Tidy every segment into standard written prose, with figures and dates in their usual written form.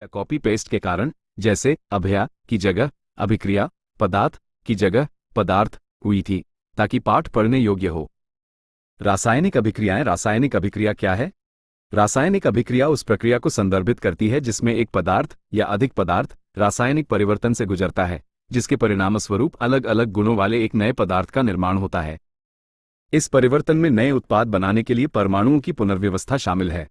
या copy paste के कारण, जैसे अभया की जगह अभिक्रिया, पदार्थ की जगह पदार्थ हुई थी, ताकि पाठ पढ़ने योग्य हो। रासायनिक अभिक्रियाएं। रासायनिक अभिक्रिया क्या है? रासायनिक अभिक्रिया उस प्रक्रिया को संदर्भित करती है जिसमें एक पदार्थ या अधिक पदार्थ रासायनिक परिवर्तन से गुजरता है, जिसके परिणामस्वरूप अलग अलग गुणों वाले एक नए पदार्थ का निर्माण होता है। इस परिवर्तन में नए उत्पाद बनाने के लिए परमाणुओं की पुनर्व्यवस्था शामिल है।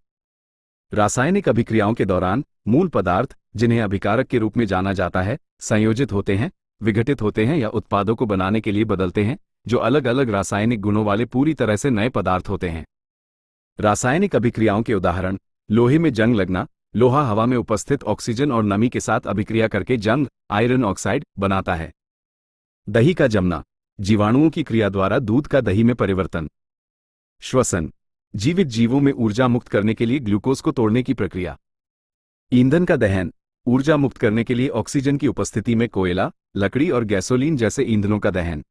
रासायनिक अभिक्रियाओं के दौरान मूल पदार्थ, जिन्हें अभिकारक के रूप में जाना जाता है, संयोजित होते हैं, विघटित होते हैं या उत्पादों को बनाने के लिए बदलते हैं, जो अलग अलग रासायनिक गुणों वाले पूरी तरह से नए पदार्थ होते हैं। रासायनिक अभिक्रियाओं के उदाहरण: लोहे में जंग लगना। लोहा हवा में उपस्थित ऑक्सीजन और नमी के साथ अभिक्रिया करके जंग, आयरन ऑक्साइड, बनाता है। दही का जमना। जीवाणुओं की क्रिया द्वारा दूध का दही में परिवर्तन। श्वसन। जीवित जीवों में ऊर्जा मुक्त करने के लिए ग्लूकोज को तोड़ने की प्रक्रिया। ईंधन का दहन। ऊर्जा मुक्त करने के लिए ऑक्सीजन की उपस्थिति में कोयला, लकड़ी और गैसोलीन जैसे ईंधनों का दहन।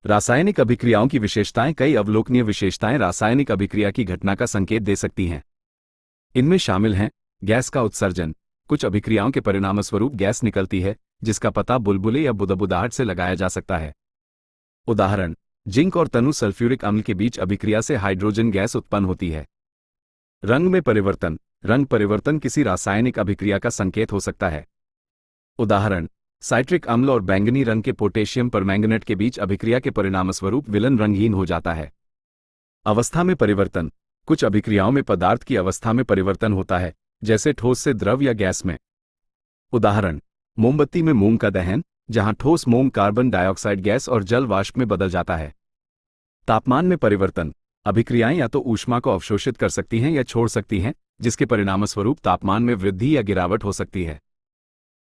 रासायनिक अभिक्रियाओं की विशेषताएं। कई अवलोकनीय विशेषताएं रासायनिक अभिक्रिया की घटना का संकेत दे सकती हैं। इनमें शामिल हैं: गैस का उत्सर्जन। कुछ अभिक्रियाओं के परिणामस्वरूप गैस निकलती है, जिसका पता बुलबुले या बुदबुदाहट से लगाया जा सकता है। उदाहरण: जिंक और तनु सल्फ्यूरिक अम्ल के बीच अभिक्रिया से हाइड्रोजन गैस उत्पन्न होती है। रंग में परिवर्तन। रंग परिवर्तन किसी रासायनिक अभिक्रिया का संकेत हो सकता है। उदाहरण: साइट्रिक अम्ल और बैंगनी रंग के पोटेशियम परमैंगनेट के बीच अभिक्रिया के परिणामस्वरूप विलन रंगहीन हो जाता है। अवस्था में परिवर्तन। कुछ अभिक्रियाओं में पदार्थ की अवस्था में परिवर्तन होता है, जैसे ठोस से द्रव या गैस में। उदाहरण: मोमबत्ती में मोम का दहन, जहां ठोस मोम कार्बन डाइऑक्साइड गैस और जल वाष्प में बदल जाता है। तापमान में परिवर्तन। अभिक्रियाएं या तो ऊष्मा को अवशोषित कर सकती हैं या छोड़ सकती हैं, जिसके परिणामस्वरूप तापमान में वृद्धि या गिरावट हो सकती है।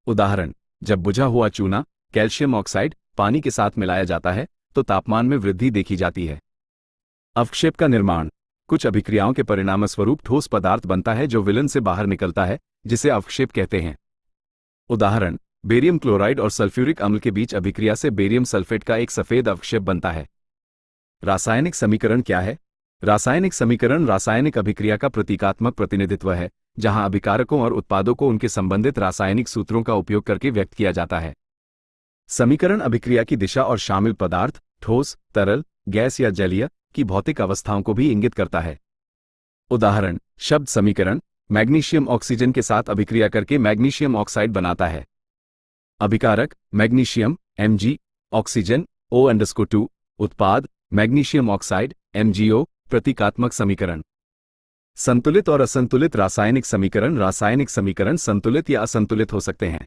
उदाहरण: जब बुझा हुआ चूना, कैल्शियम ऑक्साइड, पानी के साथ मिलाया जाता है, तो तापमान में वृद्धि देखी जाती है। अवक्षेप का निर्माण। कुछ अभिक्रियाओं के परिणामस्वरूप ठोस पदार्थ बनता है जो विलन से बाहर निकलता है, जिसे अवक्षेप कहते हैं। उदाहरण: बेरियम क्लोराइड और सल्फ्यूरिक अम्ल के बीच अभिक्रिया से बेरियम सल्फेट का एक सफेद अवक्षेप बनता है। रासायनिक समीकरण क्या है? रासायनिक समीकरण रासायनिक अभिक्रिया का प्रतीकात्मक प्रतिनिधित्व है, जहां अभिकारकों और उत्पादों को उनके संबंधित रासायनिक सूत्रों का उपयोग करके व्यक्त किया जाता है। समीकरण अभिक्रिया की दिशा और शामिल पदार्थ, ठोस, तरल, गैस या जलीय की भौतिक अवस्थाओं को भी इंगित करता है। उदाहरण: शब्द समीकरण: मैग्नीशियम ऑक्सीजन के साथ अभिक्रिया करके मैग्नीशियम ऑक्साइड बनाता है। अभिकारक: मैग्नीशियम, Mg, ऑक्सीजन, O2। उत्पाद: मैग्नीशियम ऑक्साइड, MgO। प्रतीकात्मक समीकरण। संतुलित और असंतुलित रासायनिक समीकरण। रासायनिक समीकरण संतुलित या असंतुलित हो सकते हैं।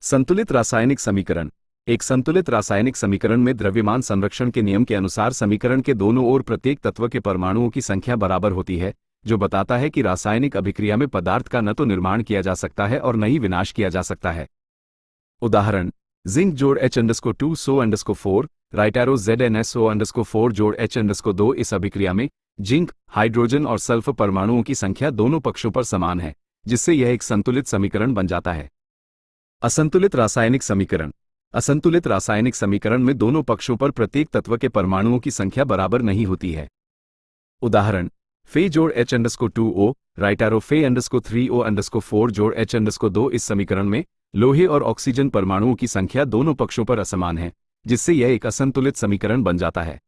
संतुलित रासायनिक समीकरण। एक संतुलित रासायनिक समीकरण में द्रव्यमान संरक्षण के नियम के अनुसार समीकरण के दोनों ओर प्रत्येक तत्व के परमाणुओं की संख्या बराबर होती है, जो बताता है कि रासायनिक अभिक्रिया में पदार्थ का न तो निर्माण किया जा सकता है और न ही विनाश किया जा सकता है। उदाहरण: जिंक जोड़ H2 SO4, right arrow ZnSO4 जोड़ H2। इस अभिक्रिया में जिंक, हाइड्रोजन और सल्फर परमाणुओं की संख्या दोनों पक्षों पर समान है, जिससे यह एक संतुलित समीकरण बन जाता है। असंतुलित रासायनिक समीकरण। असंतुलित रासायनिक समीकरण में दोनों पक्षों पर प्रत्येक तत्व के परमाणुओं की संख्या बराबर नहीं होती है। उदाहरण: Fe जोड़ H2O, राइट एरो Fe3O4 जोड़ H2। इस समीकरण में लोहे और ऑक्सीजन परमाणुओं की संख्या दोनों पक्षों पर असमान है, जिससे यह एक असंतुलित समीकरण बन जाता है।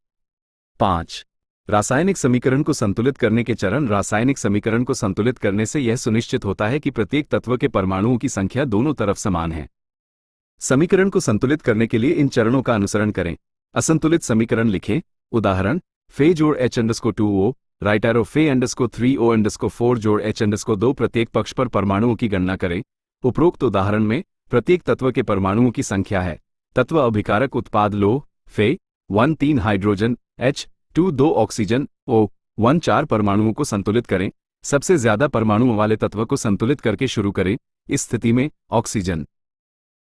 5. रासायनिक समीकरण को संतुलित करने के चरण। रासायनिक समीकरण को संतुलित करने से यह सुनिश्चित होता है कि प्रत्येक तत्व के परमाणुओं की संख्या दोनों तरफ समान है। समीकरण को संतुलित करने के लिए इन चरणों का अनुसरण करें। असंतुलित समीकरण लिखें। उदाहरण: Fe जोड़ H2O, राइट एरो Fe3O4 जोड़ H2। प्रत्येक पक्ष पर परमाणुओं की गणना करें। उपरोक्त उदाहरण में प्रत्येक तत्व के परमाणुओं की संख्या है। तत्व अभिकारक उत्पाद लोह, Fe 3 hydrogen, H2 2 oxygen, O 4 परमाणुओं को संतुलित करें। सबसे ज्यादा परमाणुओं वाले तत्व को संतुलित करके शुरू करें। इस स्थिति में ऑक्सीजन।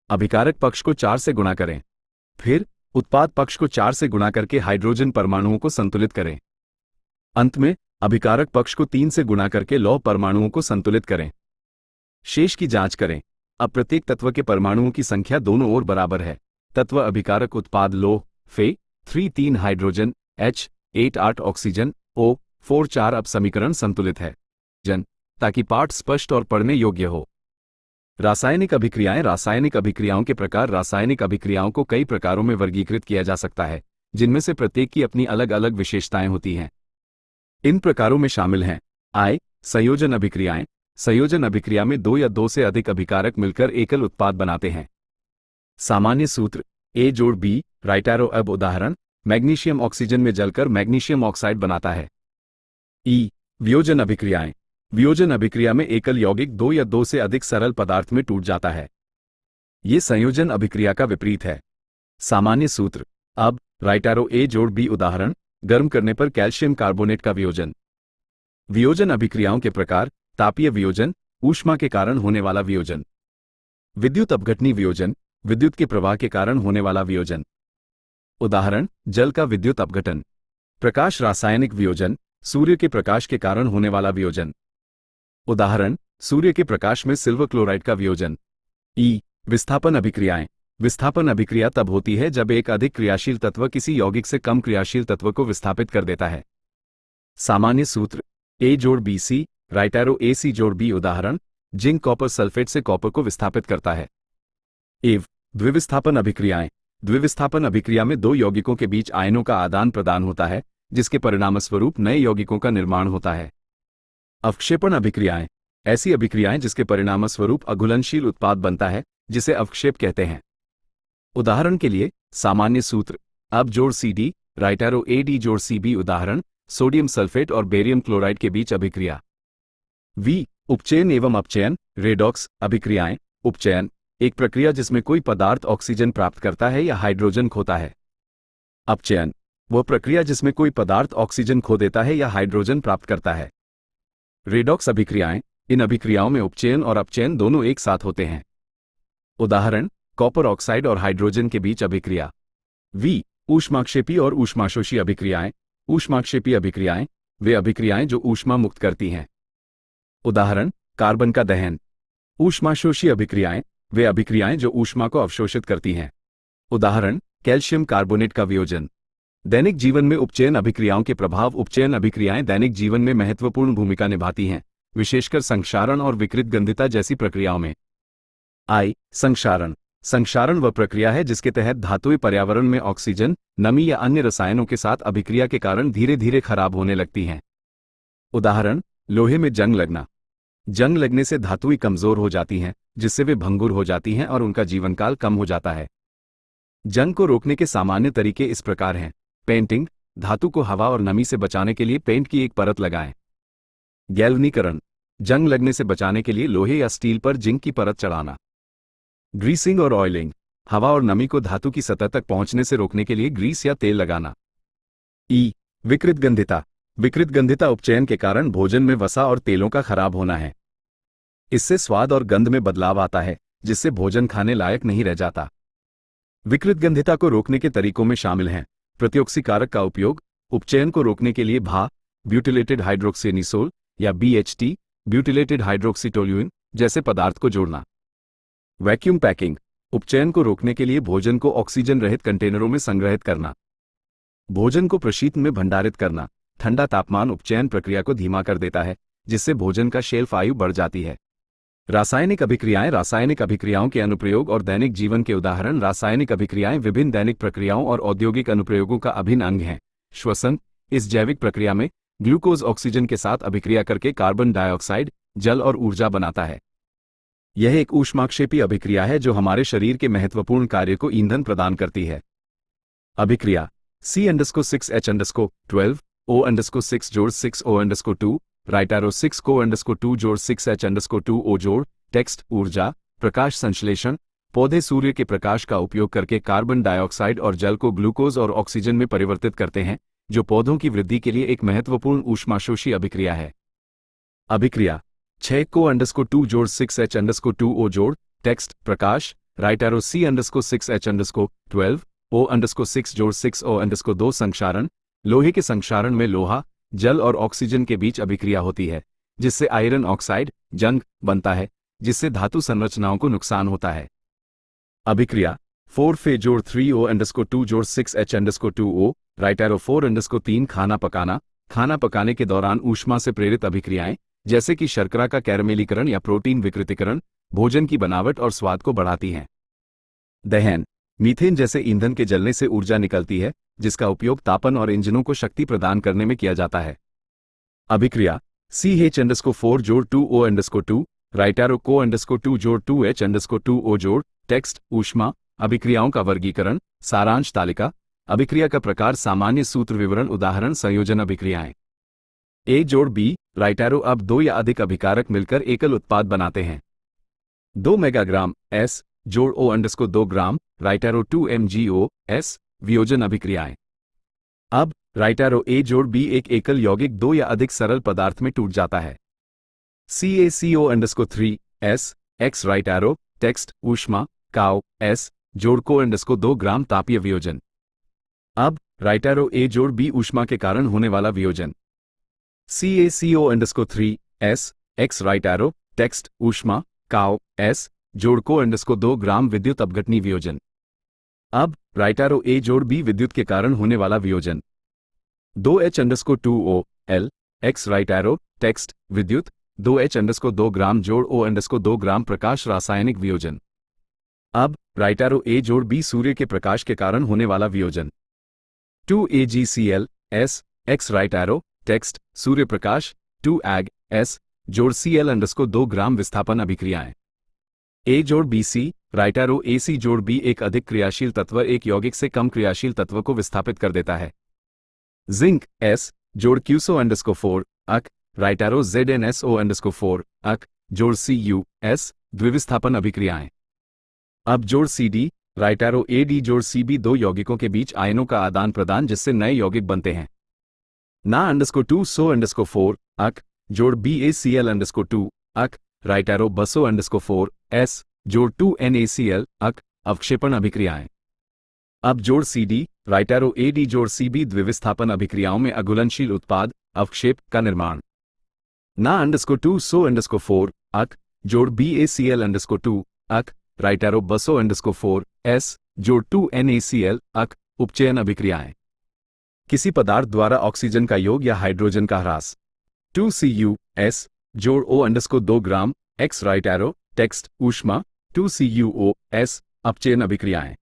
अभिकारक पक्ष को 4 से गुणा करें। फिर उत्पाद पक्ष को 4 से गुणा करके हाइड्रोजन परमाणुओं को संतुलित करें। अंत में अभिकारक पक्ष को 3 से गुणा करके लौह परमाणुओं को संतुलित करें। शेष की जांच करें। अब प्रत्येक तत्व के परमाणुओं की संख्या दोनों ओर बराबर है। तत्व अभिकारक उत्पाद लोह, Fe 3 hydrogen, H 8 oxygen, O 4 अब समीकरण संतुलित है। ताकि पाठ स्पष्ट और पढ़ने योग्य हो। रासायनिक अभिक्रियाओं के प्रकार। रासायनिक अभिक्रियाओं को कई प्रकारों में वर्गीकृत किया जा सकता है, जिनमें से प्रत्येक की अपनी अलग अलग विशेषताएं होती हैं। इन प्रकारों में शामिल हैं संयोजन अभिक्रियाएं। संयोजन अभिक्रिया में दो या दो से अधिक अभिकारक मिलकर एकल उत्पाद बनाते हैं। सामान्य सूत्र A जोड़ B राइट एरो। अब उदाहरण, मैग्नीशियम ऑक्सीजन में जलकर मैग्नीशियम ऑक्साइड बनाता है। वियोजन अभिक्रियाएं। वियोजन अभिक्रिया में एकल यौगिक दो या दो से अधिक सरल पदार्थ में टूट जाता है। ये संयोजन अभिक्रिया का विपरीत है। सामान्य सूत्र अब राइट एरो A जोड़ B। उदाहरण, गर्म करने पर कैल्शियम कार्बोनेट का वियोजन। वियोजन अभिक्रियाओं के प्रकार। तापीय वियोजन, ऊष्मा के कारण होने वाला वियोजन। विद्युत अपघटनी वियोजन, विद्युत के प्रवाह के कारण होने वाला वियोजन। उदाहरण, जल का विद्युत अपघटन। प्रकाश रासायनिक वियोजन, सूर्य के प्रकाश के कारण होने वाला वियोजन। उदाहरण, सूर्य के प्रकाश में सिल्वर क्लोराइड का वियोजन। विस्थापन अभिक्रियाएं। विस्थापन अभिक्रिया तब होती है जब एक अधिक क्रियाशील तत्व किसी यौगिक से कम क्रियाशील तत्व को विस्थापित कर देता है। सामान्य सूत्र A जोड़ B C right arrow AC जोड़ B। उदाहरण, जिंक कॉपर सल्फेट से कॉपर को विस्थापित करता है। द्विविस्थापन अभिक्रियाएं। द्विविस्थापन अभिक्रिया में दो यौगिकों के बीच आयनों का आदान प्रदान होता है, जिसके परिणामस्वरूप नए यौगिकों का निर्माण होता है। अवक्षेपण अभिक्रियाएं। ऐसी अभिक्रियाएं जिसके परिणामस्वरूप अघुलनशील उत्पाद बनता है, जिसे अवक्षेप कहते हैं। उदाहरण के लिए, सामान्य सूत्र अब जोड़ CD राइट एरो AD जोड़ CB। उदाहरण, सोडियम सल्फेट और बेरियम क्लोराइड के बीच अभिक्रिया। उपचयन एवं अपचयन रेडॉक्स अभिक्रियाएं। उपचयन एक प्रक्रिया जिसमें कोई पदार्थ ऑक्सीजन प्राप्त करता है या हाइड्रोजन खोता है। अपचयन वह प्रक्रिया जिसमें कोई पदार्थ ऑक्सीजन खो देता है या हाइड्रोजन प्राप्त करता है। रेडॉक्स अभिक्रियाएं। इन अभिक्रियाओं में उपचयन और अपचयन दोनों एक साथ होते हैं। उदाहरण, कॉपर ऑक्साइड और हाइड्रोजन के बीच अभिक्रिया। ऊष्माक्षेपी और ऊष्माशोषी अभिक्रियाएं। ऊष्माक्षेपी अभिक्रियाएं वे अभिक्रियाएं जो ऊष्मा मुक्त करती हैं। उदाहरण, कार्बन का दहन। ऊष्माशोषी अभिक्रियाएं वे अभिक्रियाएं जो ऊष्मा को अवशोषित करती हैं। उदाहरण, कैल्शियम कार्बोनेट का वियोजन। दैनिक जीवन में उपचयन अभिक्रियाओं के प्रभाव। उपचयन अभिक्रियाएं दैनिक जीवन में महत्वपूर्ण भूमिका निभाती हैं, विशेषकर संक्षारण और विकृत गंधिता जैसी प्रक्रियाओं में। संक्षारण। संक्षारण वह प्रक्रिया है जिसके तहत धातुएं पर्यावरण में ऑक्सीजन, नमी या अन्य रसायनों के साथ अभिक्रिया के कारण धीरे धीरे खराब होने लगती हैं। उदाहरण, लोहे में जंग लगना। जंग लगने से धातुएं कमजोर हो जाती हैं, जिससे वे भंगुर हो जाती हैं और उनका जीवनकाल कम हो जाता है। जंग को रोकने के सामान्य तरीके इस प्रकार हैं। पेंटिंग, धातु को हवा और नमी से बचाने के लिए पेंट की एक परत लगाएं। गैल्वनीकरण, जंग लगने से बचाने के लिए लोहे या स्टील पर जिंक की परत चढ़ाना। ग्रीसिंग और ऑयलिंग, हवा और नमी को धातु की सतह तक पहुंचने से रोकने के लिए ग्रीस या तेल लगाना। विकृत गंधिता। विकृत गंधिता उपचयन के कारण भोजन में वसा और तेलों का खराब होना है। इससे स्वाद और गंध में बदलाव आता है, जिससे भोजन खाने लायक नहीं रह जाता। विकृत गंधिता को रोकने के तरीकों में शामिल हैं प्रतिऑक्सीकारक का उपयोग, उपचयन को रोकने के लिए ब्यूटिलेटेड हाइड्रोक्सीनिसोल या BHT ब्यूटिलेटेड हाइड्रोक्सीटोल्यूइन जैसे पदार्थ को जोड़ना। वैक्यूम पैकिंग, उपचयन को रोकने के लिए भोजन को ऑक्सीजन रहित कंटेनरों में संग्रहित करना। भोजन को प्रशीतन में भंडारित करना। ठंडा तापमान उपचयन प्रक्रिया को धीमा कर देता है, जिससे भोजन का शेल्फ आयु बढ़ जाती है। रासायनिक अभिक्रियाएं। रासायनिक अभिक्रियाओं के अनुप्रयोग और दैनिक जीवन के उदाहरण। रासायनिक अभिक्रियाएं विभिन्न दैनिक प्रक्रियाओं और औद्योगिक अनुप्रयोगों का अभिन्न अंग हैं। श्वसन, इस जैविक प्रक्रिया में ग्लूकोज ऑक्सीजन के साथ अभिक्रिया करके कार्बन डाइऑक्साइड, जल और ऊर्जा बनाता है। यह एक ऊष्माक्षेपी अभिक्रिया है जो हमारे शरीर के महत्वपूर्ण कार्य को ईंधन प्रदान करती है। अभिक्रिया C_6H_12 O_6 जोड़ 6 O_2 राइट एरो 6 CO_2 जोड़ 6H_2 O जोड़। टेक्स्ट, ऊर्जा, प्रकाश संश्लेषण। पौधे सूर्य के प्रकाश का उपयोग करके कार्बन डाइऑक्साइड और जल को ग्लूकोज और ऑक्सीजन में परिवर्तित करते हैं, जो पौधों की वृद्धि के लिए एक महत्वपूर्ण ऊष्माशोषी अभिक्रिया है। अभिक्रिया 6 CO_2 जोड़ 6H_2 O जोड़। टेक्स्ट, प्रकाश, राइट एरो C_6H_12 O_6 जोड़ 6 O_2 संक्षारण। लोहे के संक्षारण में लोहा, जल और ऑक्सीजन के बीच अभिक्रिया होती है, जिससे आयरन ऑक्साइड जंग बनता है, जिससे धातु संरचनाओं को नुकसान होता है। अभिक्रिया 4Fe जोड़ 3 O_2 जोड़ 6H_2 O राइट एरो 4_3 खाना पकाना। खाना पकाने के दौरान ऊष्मा से प्रेरित अभिक्रियाएं, जैसे कि शर्करा का कैरमेलीकरण या प्रोटीन विकृतीकरण, भोजन की बनावट और स्वाद को बढ़ाती हैं। दहन, मीथेन जैसे ईंधन के जलने से ऊर्जा निकलती है, जिसका उपयोग तापन और इंजनों को शक्ति प्रदान करने में किया जाता है। अभिक्रिया, CH_4 जोड़ 2O_2, राइट एरो CO_2 जोड़ 2H_2O जोड़, टेक्स्ट, ऊष्मा, अभिक्रियाओं का वर्गीकरण, सारांश तालिका, अभिक्रिया का प्रकार, सामान्य सूत्र विवरण, उदाहरण, संयोजन अभिक्रियाएं। A जोड़ B, राइट एरो अब 2 या अधिक अभिकारक मिलकर एकल उत्पाद बनाते हैं। 2 मेगाग्राम S जोड़ O_2 ग्राम, राइट एरो 2 MgO S, वियोजन अभिक्रियाएं। अब राइट एरो A जोड़ B एक एकल यौगिक 2 या अधिक सरल पदार्थ में टूट जाता है। CaCO_3 S X, right arrow, text, ऊष्मा, काओ S जोड़ CO_2 ग्राम, तापीय वियोजन। अब राइट एरो A जोड़ B ऊष्मा के कारण होने वाला वियोजन। CaCO_3 S X, right arrow, text, ऊष्मा, काओ S जोड़ CO_2 ग्राम, विद्युत अपघटनी वियोजन। अब राइट एरो A जोड़ B विद्युत के कारण होने वाला वियोजन। 2H_2O L X, right arrow, text, विद्युत, 2H_2 ग्राम जोड़ O_2 ग्राम, प्रकाश, रासायनिक वियोजन। अब राइट एरो A जोड़ B सूर्य के प्रकाश के कारण होने वाला वियोजन। 2AgCl S X, right arrow, text, सूर्य प्रकाश, 2Ag S जोड़ Cl_2 ग्राम, विस्थापन अभिक्रियाएं। A जोड़ BC, राइट एरो AC जोड़ B एक अधिक क्रियाशील तत्व एक यौगिक से कम क्रियाशील तत्व को विस्थापित कर देता है। जिंक S जोड़ QSO_4 अक, राइट एरो ZnSO_4 अक जोड़ Cu S, द्विविस्थापन अभिक्रियाएं। अब जोड़ CD, राइट एरो AD जोड़ CB, 2 यौगिकों के बीच आयनों का आदान प्रदान जिससे नए यौगिक बनते हैं। Na_2 SO_4 अक जोड़ BaCl_2 अक, राइट एरो BaSO_4 S जोड़ 2NaCl अक, अवक्षेपण अभिक्रियाएं। अब जोड़ CD, राइट एरो AD जोड़ CB, द्विविस्थापन अभिक्रियाओं में अघुलनशील उत्पाद, अवक्षेप का निर्माण। Na_2 SO_4 अक जोड़ BaCl_2 अक, राइट एरो BaSO_4 S जोड़ 2NaCl अक, उपचयन अभिक्रियाएं। किसी पदार्थ द्वारा ऑक्सीजन का योग या हाइड्रोजन का ह्रास। 2Cu S जोड़ O_2 ग्राम X, राइट एरो, टेक्स्ट, ऊष्मा, 2CuO S, अपचयन अभिक्रियाएं।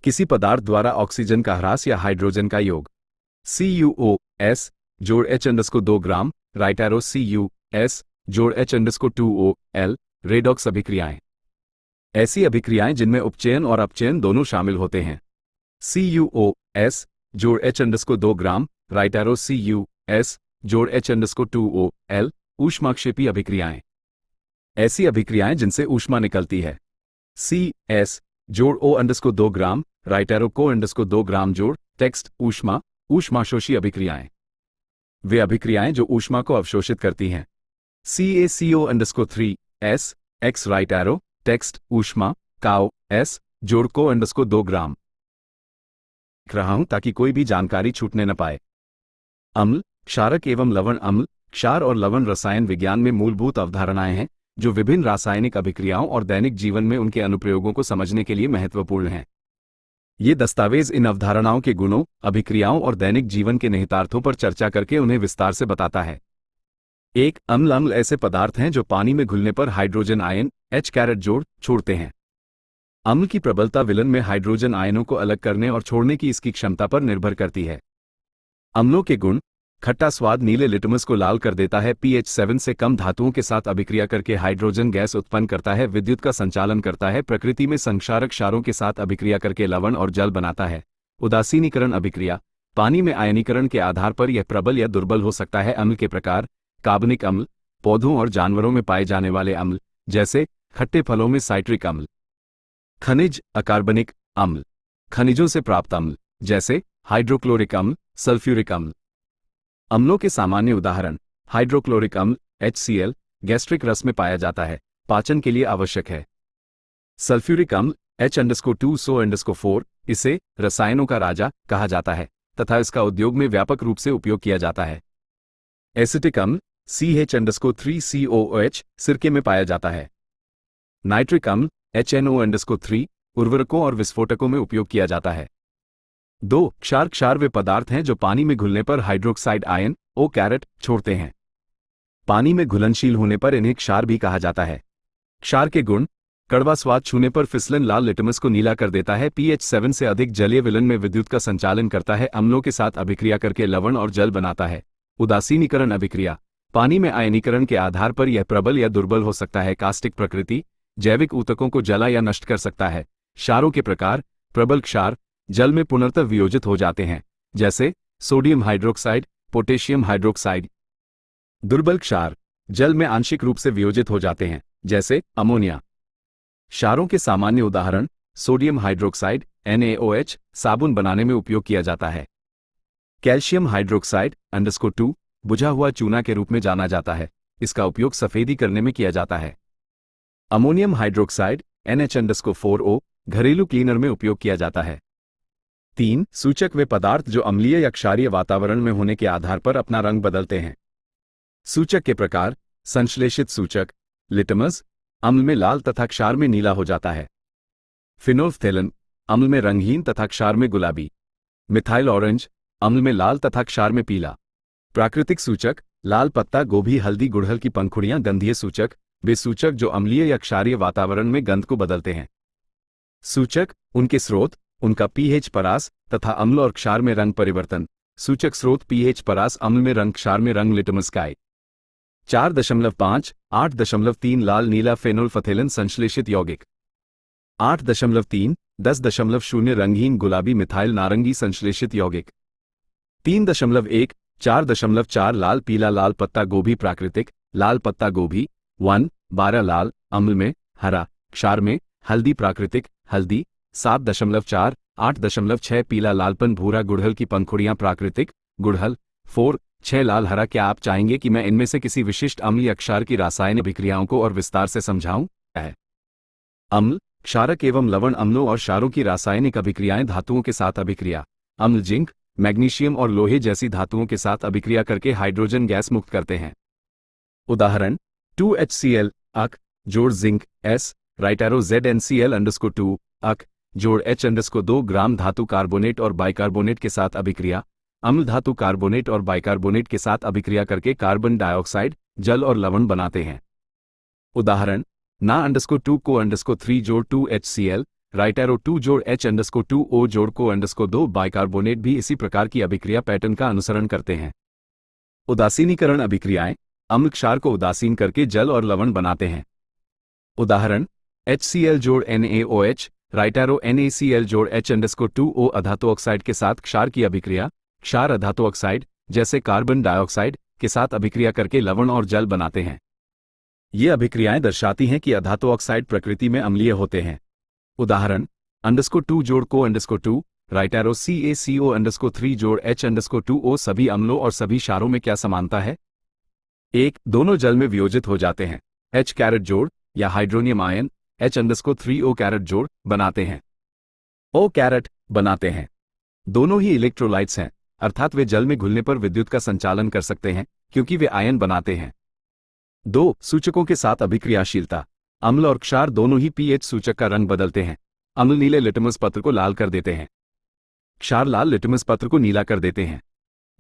किसी पदार्थ द्वारा ऑक्सीजन का ह्रास या हाइड्रोजन का योग। CuO S जोड़ H_2 ग्राम, राइट एरो Cu S जोड़ H_2O L, रेडॉक्स अभिक्रियाएं। ऐसी अभिक्रियाएं जिनमें उपचयन और अपचयन दोनों शामिल होते हैं। CuO S जोड़ H_2 ग्राम, राइट एरो Cu S जोड़ H_2O L, ऊष्माक्षेपी अभिक्रियाएं। ऐसी अभिक्रियाएं जिनसे ऊष्मा निकलती है। CS जोड़ O_2 ग्राम, राइट एरो CO_2 ग्राम जोड़, टेक्स्ट, ऊष्मा, ऊष्माशोषी अभिक्रियाएं। वे अभिक्रियाएं जो ऊष्मा को अवशोषित करती हैं। CaCO_3 S X, right arrow, text, ऊष्मा, काओ S जोड़ CO_2 ग्राम। लिख रहा हूं ताकि कोई भी जानकारी छूटने न पाए। अम्ल, क्षारक एवं लवण। अम्ल, क्षार और लवण रसायन विज्ञान में मूलभूत अवधारणाएं हैं जो विभिन्न रासायनिक अभिक्रियाओं और दैनिक जीवन में उनके अनुप्रयोगों को समझने के लिए महत्वपूर्ण हैं। ये दस्तावेज इन अवधारणाओं के गुणों, अभिक्रियाओं और दैनिक जीवन के निहितार्थों पर चर्चा करके उन्हें विस्तार से बताता है। 1. अम्ल। अम्ल ऐसे पदार्थ हैं जो पानी में घुलने पर हाइड्रोजन आयन H जोड़ छोड़ते हैं। अम्ल की प्रबलता विलयन में हाइड्रोजन आयनों को अलग करने और छोड़ने की इसकी क्षमता पर निर्भर करती है। अम्लों के गुण। खट्टा स्वाद नीले लिटमस को लाल कर देता है। pH 7 से कम धातुओं के साथ अभिक्रिया करके हाइड्रोजन गैस उत्पन्न करता है। विद्युत का संचालन करता है। प्रकृति में संक्षारक क्षारों के साथ अभिक्रिया करके लवण और जल बनाता है। उदासीनीकरण अभिक्रिया। पानी में आयनीकरण के आधार पर यह प्रबल या दुर्बल हो सकता है। अम्ल के प्रकार। कार्बनिक अम्ल, पौधों और जानवरों में पाए जाने वाले अम्ल, जैसे खट्टे फलों में साइट्रिक अम्ल। खनिज, अकार्बनिक अम्ल, खनिजों से प्राप्त अम्ल, जैसे हाइड्रोक्लोरिक अम्ल, सल्फ्यूरिक अम्ल। अम्लों के सामान्य उदाहरण। हाइड्रोक्लोरिक अम्ल HCl गैस्ट्रिक रस में पाया जाता है, पाचन के लिए आवश्यक है। सल्फ्यूरिक अम्ल H_2SO_4, इसे रसायनों का राजा कहा जाता है तथा इसका उद्योग में व्यापक रूप से उपयोग किया जाता है। एसिटिक अम्ल CH_3COOH सिरके में पाया जाता है। नाइट्रिक अम्ल HNO_3 उर्वरकों और विस्फोटकों में उपयोग किया जाता है। 2. क्षार। क्षार वे पदार्थ हैं जो पानी में घुलने पर हाइड्रोक्साइड आयन O छोड़ते हैं। पानी में घुलनशील होने पर इन्हें क्षार भी कहा जाता है। क्षार के गुण: कड़वा स्वाद छूने पर फिसलन लाल लिटमस को नीला कर देता है। pH 7 से अधिक जलीय विलयन में विद्युत का संचालन करता है। अम्लों के साथ अभिक्रिया करके लवण और जल बनाता है। उदासीनीकरण अभिक्रिया: पानी में आयनीकरण के आधार पर यह प्रबल या दुर्बल हो सकता है। कास्टिक प्रकृति: जैविक ऊतकों को जला या नष्ट कर सकता है। क्षारों के प्रकार: प्रबल क्षार जल में पुनर्तः वियोजित हो जाते हैं, जैसे सोडियम हाइड्रोक्साइड, पोटेशियम हाइड्रोक्साइड। दुर्बल क्षार जल में आंशिक रूप से वियोजित हो जाते हैं, जैसे अमोनिया। क्षारों के सामान्य उदाहरण: सोडियम हाइड्रोक्साइड NaOH साबुन बनाने में उपयोग किया जाता है। कैल्शियम हाइड्रोक्साइड _2 बुझा हुआ चूना के रूप में जाना जाता है। इसका उपयोग सफेदी करने में किया जाता है। अमोनियम हाइड्रोक्साइड NH_4O घरेलू क्लीनर में उपयोग किया जाता है। 3 सूचक: वे पदार्थ जो अम्लीय या क्षारीय वातावरण में होने के आधार पर अपना रंग बदलते हैं। सूचक के प्रकार: संश्लेषित सूचक: लिटमस अम्ल में लाल तथा क्षार में नीला हो जाता है। फिनोल्फ्थेलिन अम्ल में रंगहीन तथा क्षार में गुलाबी। मिथाइल ऑरेंज अम्ल में लाल तथा क्षार में पीला। प्राकृतिक सूचक: लाल पत्ता गोभी, हल्दी, गुड़हल की पंखुड़ियां। गंधीय सूचक: वे सूचक जो अम्लीय या क्षारीय वातावरण में गंध को बदलते हैं। सूचक: उनके स्रोत, उनका pH परास तथा अम्ल और क्षार में रंग परिवर्तन। सूचक स्रोत: pH परास अम्ल में रंग, क्षार में रंग। लिटमस काई 4.5 8.3 लाल नीला फेनोल्फथेलिन संश्लेषित यौगिक। 8.3 10.0 रंगहीन गुलाबी मिथाइल नारंगी संश्लेषित यौगिक। 3.1 4.4 लाल पीला लाल पत्ता गोभी। प्राकृतिक: लाल पत्ता गोभी 1 12 लाल अम्ल में, हरा क्षार में। हल्दी प्राकृतिक: हल्दी 7.4 8.6 पीला लालपन भूरा। गुड़हल की पंखुड़ियां प्राकृतिक: गुड़हल 4 6 लाल हरा। क्या आप चाहेंगे कि मैं इनमें से किसी विशिष्ट अम्ल या क्षार की रासायनिक अभिक्रियाओं को और विस्तार से समझाऊं? अम्ल, क्षारक एवं लवण अम्लों और क्षारों की रासायनिक अभिक्रियाएं। धातुओं के साथ अभिक्रिया: अम्ल जिंक, मैग्नीशियम और लोहे जैसी धातुओं के साथ अभिक्रिया करके हाइड्रोजन गैस मुक्त करते हैं। उदाहरण: 2HCl अक जोड़ zinc S right arrow ZnCl_2 अक जोड़ H_2 ग्राम धातु कार्बोनेट और बाइकार्बोनेट के साथ अभिक्रिया। अम्ल धातु कार्बोनेट और बाइकार्बोनेट के साथ अभिक्रिया करके कार्बन डाइऑक्साइड, जल और लवण बनाते हैं। उदाहरण: Na_2 को_3 जोड़ 2HCl राइट एरो 2 जोड़ H_2O जोड़ को_2 बाइकार्बोनेट भी इसी प्रकार की अभिक्रिया पैटर्न का अनुसरण करते हैं। उदासीनीकरण अभिक्रियाएं: अम्ल क्षार को उदासीन करके जल और लवण बनाते हैं। उदाहरण: HCl जोड़ NaOH राइट एरो NaCl जोड़ H_2O अधातु ऑक्साइड के साथ क्षार की अभिक्रिया। क्षार अधातु ऑक्साइड जैसे कार्बन डाइऑक्साइड के साथ अभिक्रिया करके लवण और जल बनाते हैं। ये अभिक्रियाएं दर्शाती हैं कि अधातु ऑक्साइड प्रकृति में अम्लीय होते हैं। उदाहरण: _2 जोड़ को_2 राइट एरो CaCO_3 जोड़ H_2O। सभी अम्लों और सभी क्षारों में क्या समानता है? 1 दोनों जल में वियोजित हो जाते हैं। H- जोड़ या हाइड्रोनियम आयन H_3O जोड़ बनाते हैं। O- बनाते हैं। दोनों ही इलेक्ट्रोलाइट्स हैं, अर्थात वे जल में घुलने पर विद्युत का संचालन कर सकते हैं क्योंकि वे आयन बनाते हैं। 2 सूचकों के साथ अभिक्रियाशीलता: अम्ल और क्षार दोनों ही pH सूचक का रंग बदलते हैं। अम्ल नीले लिटमस पत्र को लाल कर देते हैं, क्षार लाल लिटमस पत्र को नीला कर देते हैं।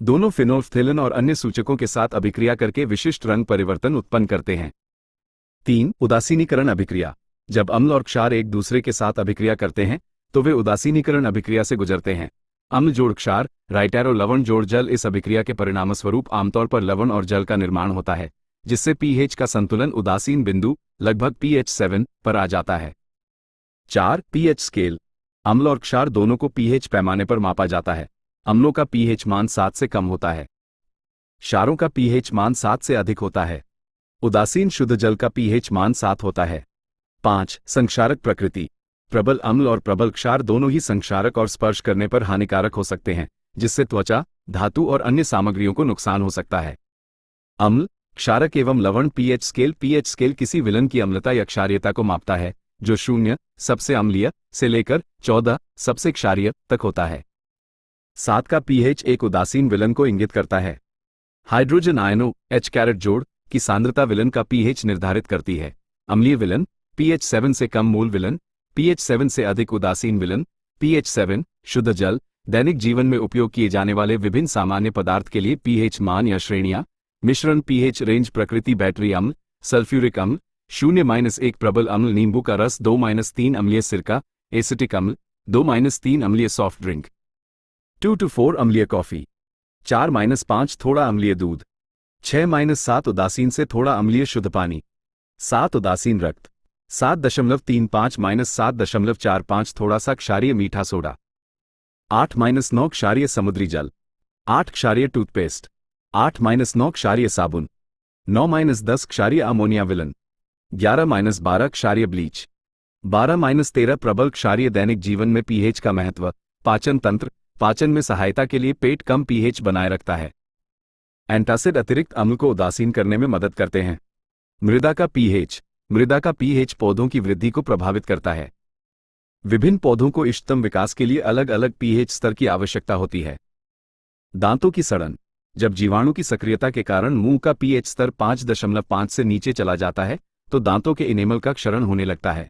दोनों फिनोल्फ्थेलिन और अन्य सूचकों के साथ अभिक्रिया करके विशिष्ट रंग परिवर्तन उत्पन्न करते हैं। 3 उदासीनीकरण अभिक्रिया: जब अम्ल और क्षार एक दूसरे के साथ अभिक्रिया करते हैं तो वे उदासीनीकरण अभिक्रिया से गुजरते हैं। अम्ल जोड़ क्षार राइट एरो लवण जोड़ जल। इस अभिक्रिया के परिणामस्वरूप आमतौर पर लवण और जल का निर्माण होता है, जिससे pH का संतुलन उदासीन बिंदु लगभग pH 7 पर आ जाता है। 4 pH स्केल: अम्ल और क्षार दोनों को pH पैमाने पर मापा जाता है। अम्लों का pH मान 7 से कम होता है, क्षारों का pH मान 7 से अधिक होता है। उदासीन शुद्ध जल का pH मान 7 होता है। 5 संक्षारक प्रकृति: प्रबल अम्ल और प्रबल क्षार दोनों ही संक्षारक और स्पर्श करने पर हानिकारक हो सकते हैं, जिससे त्वचा, धातु और अन्य सामग्रियों को नुकसान हो सकता है। अम्ल, क्षारक एवं लवण pH स्केल किसी विलयन की अम्लता या क्षारीयता को मापता है, जो 0 सबसे अम्लीय से लेकर 14 सबसे क्षारीय तक होता है। 7 का pH एक उदासीन विलयन को इंगित करता है। हाइड्रोजन आयनों H- जोड़ की सांद्रता विलयन का pH निर्धारित करती है। अम्लीय विलयन pH 7 से कम मूल विलयन, pH 7 से अधिक उदासीन विलयन, pH 7 शुद्ध जल। दैनिक जीवन में उपयोग किए जाने वाले विभिन्न सामान्य पदार्थ के लिए pH मान या श्रेणियां: मिश्रण pH रेंज प्रकृति बैटरी अम्ल, सल्फ्यूरिक अम्ल, 0-1 प्रबल अम्ल नींबू का रस, 2-3 अम्लीय सिरका एसिटिक अम्ल, 2-3 अम्लीय सॉफ्ट ड्रिंक, 2-4 अम्लीय कॉफी, 4-5 थोड़ा अम्लीय दूध, 6-7 उदासीन से थोड़ा अम्लीय शुद्ध पानी, 7 उदासीन रक्त, 7.35-7.45 थोड़ा सा क्षारीय मीठा सोडा, 8-9 क्षारीय समुद्री जल, 8 क्षारीय टूथपेस्ट, 8-9 क्षारीय साबुन, 9-10 क्षारीय अमोनिया विलन, 11-12 क्षारीय ब्लीच, 12-13 प्रबल क्षारीय। दैनिक जीवन में पीएच का महत्व। पाचन तंत्र, पाचन में सहायता के लिए पेट कम पीएच बनाए रखता है। एंटासिड अतिरिक्त अम्ल को उदासीन करने में मदद करते हैं। मृदा का पीएच, मृदा का पीएच पौधों की वृद्धि को प्रभावित करता है। विभिन्न पौधों को इष्टतम विकास के लिए अलग अलग पीएच स्तर की आवश्यकता होती है। दांतों की सड़न, जब जीवाणु की सक्रियता के कारण मुंह का पीएच स्तर 5.5 से नीचे चला जाता है तो दांतों के इनेमल का क्षरण होने लगता है।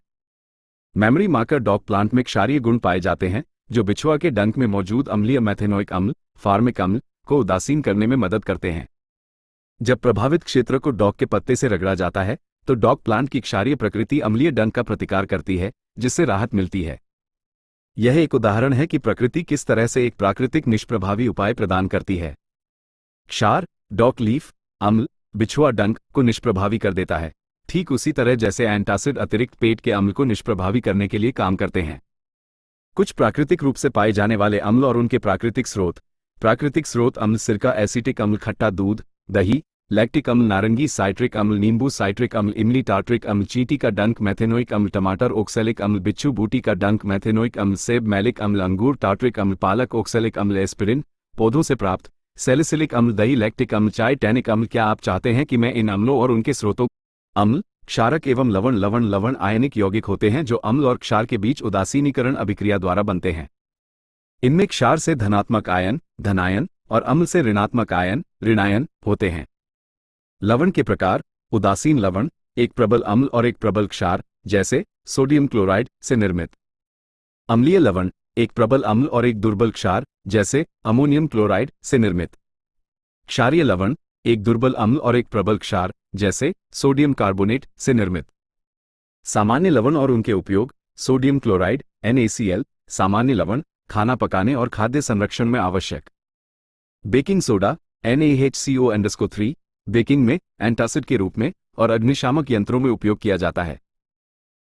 मेमोरी मार्कर डॉग प्लांट में क्षारीय गुण पाए जाते हैं जो बिछुआ के डंक में मौजूद अम्लीय मेथेनोइक अम्ल, फार्मिक अम्ल को उदासीन करने में मदद करते हैं। जब प्रभावित क्षेत्र को डॉग के पत्ते से रगड़ा जाता है तो डॉग प्लांट की क्षारीय प्रकृति अम्लीय डंक का प्रतिकार करती है, जिससे राहत मिलती है। यह एक उदाहरण है कि प्रकृति किस तरह से एक प्राकृतिक निष्प्रभावी उपाय प्रदान करती है। क्षार, डॉग लीफ अम्ल बिछुआ डंक को निष्प्रभावी कर देता है, ठीक उसी तरह जैसे एंटासिड अतिरिक्त पेट के अम्ल को निष्प्रभावी करने के लिए काम करते हैं। कुछ प्राकृतिक रूप से पाए जाने वाले अम्ल और उनके प्राकृतिक स्रोत। प्राकृतिक स्रोत अम्ल सिरका, एसिटिक अम्ल खट्टा दूध, दही, लैक्टिक अम्ल नारंगी, साइट्रिक अम्ल नींबू, साइट्रिक अम्ल इमली, टार्ट्रिक अम्ल चींटी का डंक, मेथेनोइक अम्ल टमाटर, ओक्सैलिक अम्ल बिच्छू बूटी का डंक, मेथेनोइक अम्ल सेब, मैलिक अम्ल अंगूर, टार्ट्रिक अम्ल पालक, ओक्सैलिक अम्ल एस्पिरिन पौधों से प्राप्त, सैलिसिलिक अम्ल दही, लैक्टिक अम्ल चाय, टैनिक अम्ल। क्या आप चाहते हैं कि मैं इन अम्लों और उनके स्रोतों? अम्ल, क्षारक एवं लवण आयनिक यौगिक होते हैं जो अम्ल और क्षार के बीच उदासीनीकरण अभिक्रिया द्वारा बनते हैं। इनमें क्षार से धनात्मक आयन धनायन और अम्ल से ऋणात्मक आयन ऋणायन होते हैं। लवण के प्रकार। उदासीन लवण एक प्रबल अम्ल और एक प्रबल क्षार जैसे सोडियम क्लोराइड से निर्मित। अम्लीय लवण एक प्रबल अम्ल और एक दुर्बल क्षार जैसे अमोनियम क्लोराइड से निर्मित। क्षारीय लवण एक दुर्बल अम्ल और एक प्रबल क्षार जैसे सोडियम कार्बोनेट से निर्मित। सामान्य लवण और उनके उपयोग। सोडियम क्लोराइड NaCl सामान्य लवण खाना पकाने और खाद्य संरक्षण में आवश्यक। बेकिंग सोडा NaHCO_3 बेकिंग में एंटासिड के रूप में और अग्निशामक यंत्रों में उपयोग किया जाता है।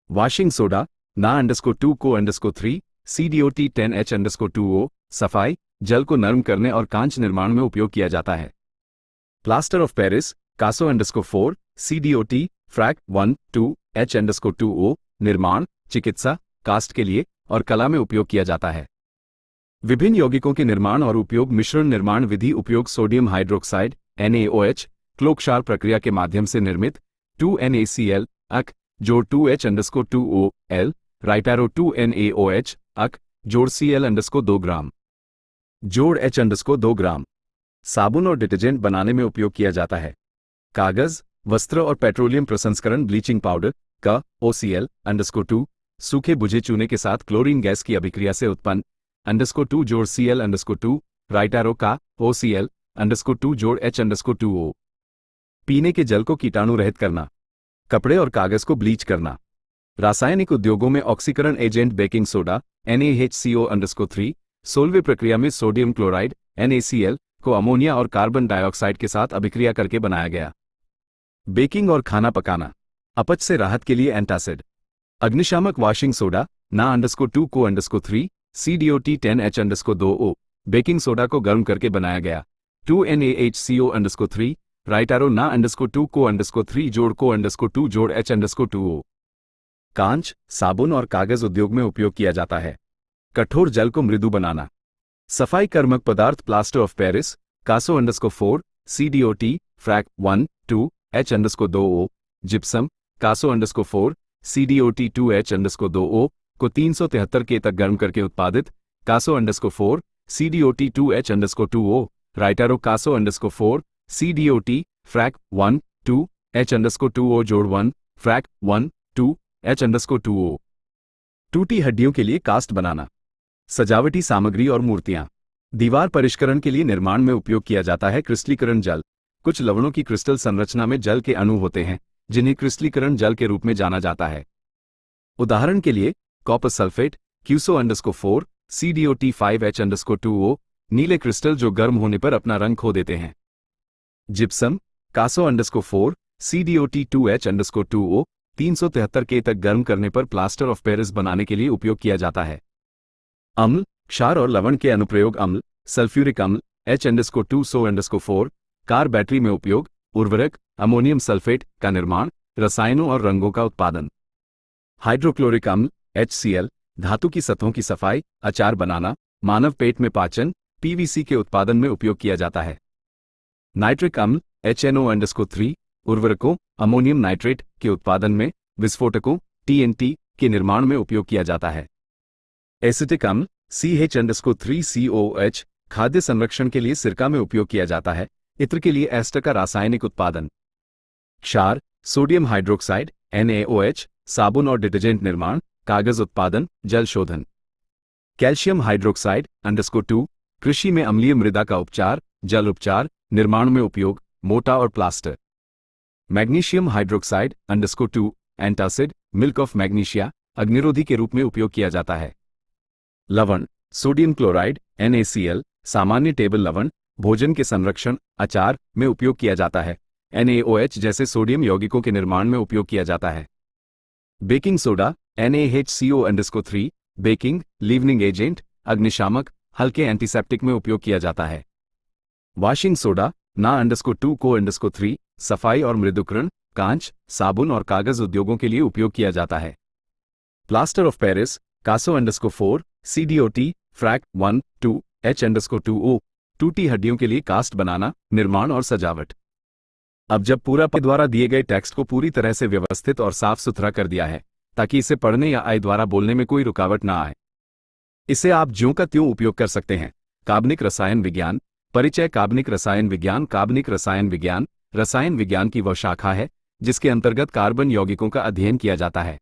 वॉशिंग सोडा Na_2CO_3 CDOT10H_2O सफाई जल को नरम करने और कांच निर्माण में उपयोग किया जाता है। Plaster of Paris CASO_4 CDOT फ्रैक 1,2H_2O निर्माण, चिकित्सा, कास्ट के लिए और कला में उपयोग किया जाता है। विभिन्न यौगिकों के निर्माण और उपयोग। मिश्रण निर्माण विधि। उपयोग सोडियम हाइड्रोक्साइड NaOH क्लोक्षार प्रक्रिया के माध्यम से निर्मित 2NaCl अक जोड़ 2H_2OL राइटैरो 2NaOH अक जोड़ Cl_2 ग्राम जोड़ H_2 ग्राम। साबुन और डिटर्जेंट बनाने में उपयोग किया जाता है। कागज, वस्त्र और पेट्रोलियम प्रसंस्करण। ब्लीचिंग पाउडर का OCl_2 सूखे बुझे चूने के साथ क्लोरीन गैस की अभिक्रिया से उत्पन्न _2 जोड़ Cl_2 राइटैरो का OCl_2 जोड़ H_2O। पीने के जल को कीटाणु रहित करना। कपड़े और कागज को ब्लीच करना। रासायनिक उद्योगों में ऑक्सीकरण एजेंट। बेकिंग सोडा NaHCO_3 सोलवे प्रक्रिया में सोडियम क्लोराइड NaCl को अमोनिया और कार्बन डाइऑक्साइड के साथ अभिक्रिया करके बनाया गया। बेकिंग और खाना पकाना। अपच से राहत के लिए एंटासिड। अग्निशामक। Washing soda Na_2CO_3 CDOT10H_2O baking soda को गर्म करके बनाया गया। 2NaHCO_3 राइटैरो Na_2CO_3 जोड़ CO_2 जोड़ H_2O। कांच, साबुन और कागज उद्योग में उपयोग किया जाता है। कठोर जल को मृदु बनाना। सफाई कर्मक पदार्थ। Plaster of Paris CASO_4 CDOT फ्रैक 1,2H_2O gypsum CASO_4 CDOT2H_2O को 373 K तक गर्म करके उत्पादित CASO_4 CDOT2H_2O राइटैरो CASO_4 CDOT फ्रैक 1,2H_2O जोड़ 1 फ्रैक 1,2H_2O। टूटी हड्डियों के लिए कास्ट बनाना। सजावटी सामग्री और मूर्तियां। दीवार परिष्करण के लिए निर्माण में उपयोग किया जाता है। क्रिस्टलीकरण जल कुछ लवणों की क्रिस्टल संरचना में जल के अणु होते हैं जिन्हें क्रिस्टलीकरण जल के रूप में जाना जाता है। उदाहरण के लिए कॉपर सल्फेट QSO_4 CdOT5H_2O, नीले क्रिस्टल जो गर्म होने पर अपना रंग खो देते हैं। जिप्सम CaSO_4 CdOT2H_2O 373 K तक गर्म करने पर प्लास्टर ऑफ पेरिस बनाने के लिए उपयोग किया जाता है। अम्ल, क्षार और लवण के अनुप्रयोग अम्ल, सल्फ्यूरिक अम्ल H_2SO_4, कार बैटरी में उपयोग, उर्वरक, अमोनियम सल्फेट का निर्माण, रसायनों और रंगों का उत्पादन। हाइड्रोक्लोरिक अम्ल HCl, धातु की सतहों की सफाई, अचार बनाना, मानव पेट में पाचन, PVC के उत्पादन में उपयोग किया जाता है। नाइट्रिक अम्ल HNO_3, उर्वरकों, अमोनियम नाइट्रेट के उत्पादन में, विस्फोटकों TNT के निर्माण में उपयोग किया जाता है। एसिटिक अम्ल CH_3COH, खाद्य संरक्षण के लिए सिरका में उपयोग किया जाता है। इत्र के लिए एस्टर का रासायनिक उत्पादन। क्षार सोडियम हाइड्रोक्साइड NaOH, साबुन और डिटर्जेंट निर्माण, कागज उत्पादन, जल शोधन। कैल्शियम हाइड्रोक्साइड _2, कृषि में अम्लीय मृदा का उपचार, जल उपचार, निर्माण में उपयोग, मोटा और plaster. Magnesium hydroxide _2, antacid, milk of magnesia, अग्निरोधी के रूप में उपयोग किया जाता है। लवण सोडियम क्लोराइड NaCl, सामान्य टेबल लवण, भोजन के संरक्षण, अचार में उपयोग किया जाता है। NaOH जैसे सोडियम यौगिकों के निर्माण में उपयोग किया जाता है। Baking soda NaHCO_3, baking, leavening agent, अग्निशामक, हल्के एंटीसेप्टिक में उपयोग किया जाता है। वॉशिंग सोडा Na_2CO_3, सफाई और मृदुकरण, कांच, साबुन और कागज उद्योगों के लिए उपयोग किया जाता है। Plaster of Paris CaSO_4 CdOT फ्रैक 1 2 H_2O, टूटी हड्डियों के लिए कास्ट बनाना, निर्माण और सजावट। अब जब पूरा द्वारा दिए गए टेक्स्ट को पूरी तरह से व्यवस्थित और साफ सुथरा कर दिया है ताकि इसे पढ़ने या आई द्वारा बोलने में कोई रुकावट ना आए, इसे आप ज्यों का त्यों उपयोग कर सकते हैं। कार्बनिक रसायन विज्ञान परिचय। कार्बनिक रसायन विज्ञान रसायन विज्ञान की वह शाखा है जिसके अंतर्गत कार्बन यौगिकों का अध्ययन किया जाता है।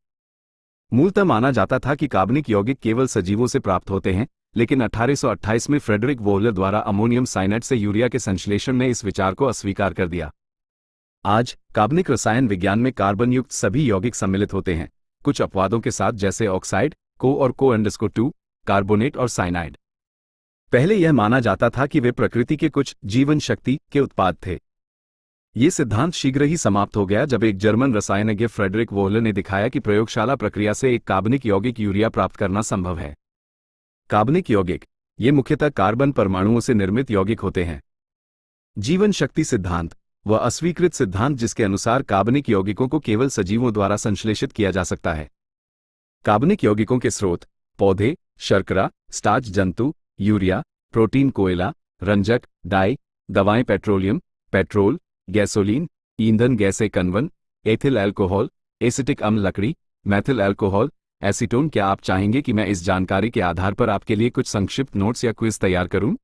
मूलतः माना जाता था कि कार्बनिक यौगिक केवल सजीवों से प्राप्त होते हैं, लेकिन 1828 में फ्रेडरिक वोहलर द्वारा अमोनियम साइनाइड से यूरिया के संश्लेषण ने इस विचार को अस्वीकार कर दिया। आज कार्बनिक रसायन विज्ञान में कार्बन युक्त सभी यौगिक सम्मिलित होते हैं, कुछ अपवादों के साथ, जैसे ऑक्साइड, को और को_2, कार्बोनेट और साइनाइड। पहले यह माना जाता था कि वे प्रकृति के कुछ जीवन शक्ति के उत्पाद थे। ये सिद्धांत शीघ्र ही समाप्त हो गया जब एक जर्मन रसायनज्ञ फ्रेडरिक वोहलर ने दिखाया कि प्रयोगशाला प्रक्रिया से एक कार्बनिक यौगिक यूरिया प्राप्त करना संभव है। कार्बनिक यौगिक ये मुख्यतः कार्बन परमाणुओं से निर्मित यौगिक होते हैं। जीवन शक्ति सिद्धांत वह अस्वीकृत सिद्धांत जिसके अनुसार कार्बनिक यौगिकों को केवल सजीवों द्वारा संश्लेषित किया जा सकता है। कार्बनिक यौगिकों के स्रोत पौधे, शर्करा, स्टार्च जंतु, यूरिया, प्रोटीन, कोयला, रंजक, डाई, दवाएं, पेट्रोल, गैसोलीन, ईंधन, गैसें, कन्वन, एथिल अल्कोहल, एसिटिक अम्ल, लकड़ी, मैथिल अल्कोहल, एसीटोन। क्या आप चाहेंगे कि मैं इस जानकारी के आधार पर आपके लिए कुछ संक्षिप्त नोट्स या क्विज तैयार करूं?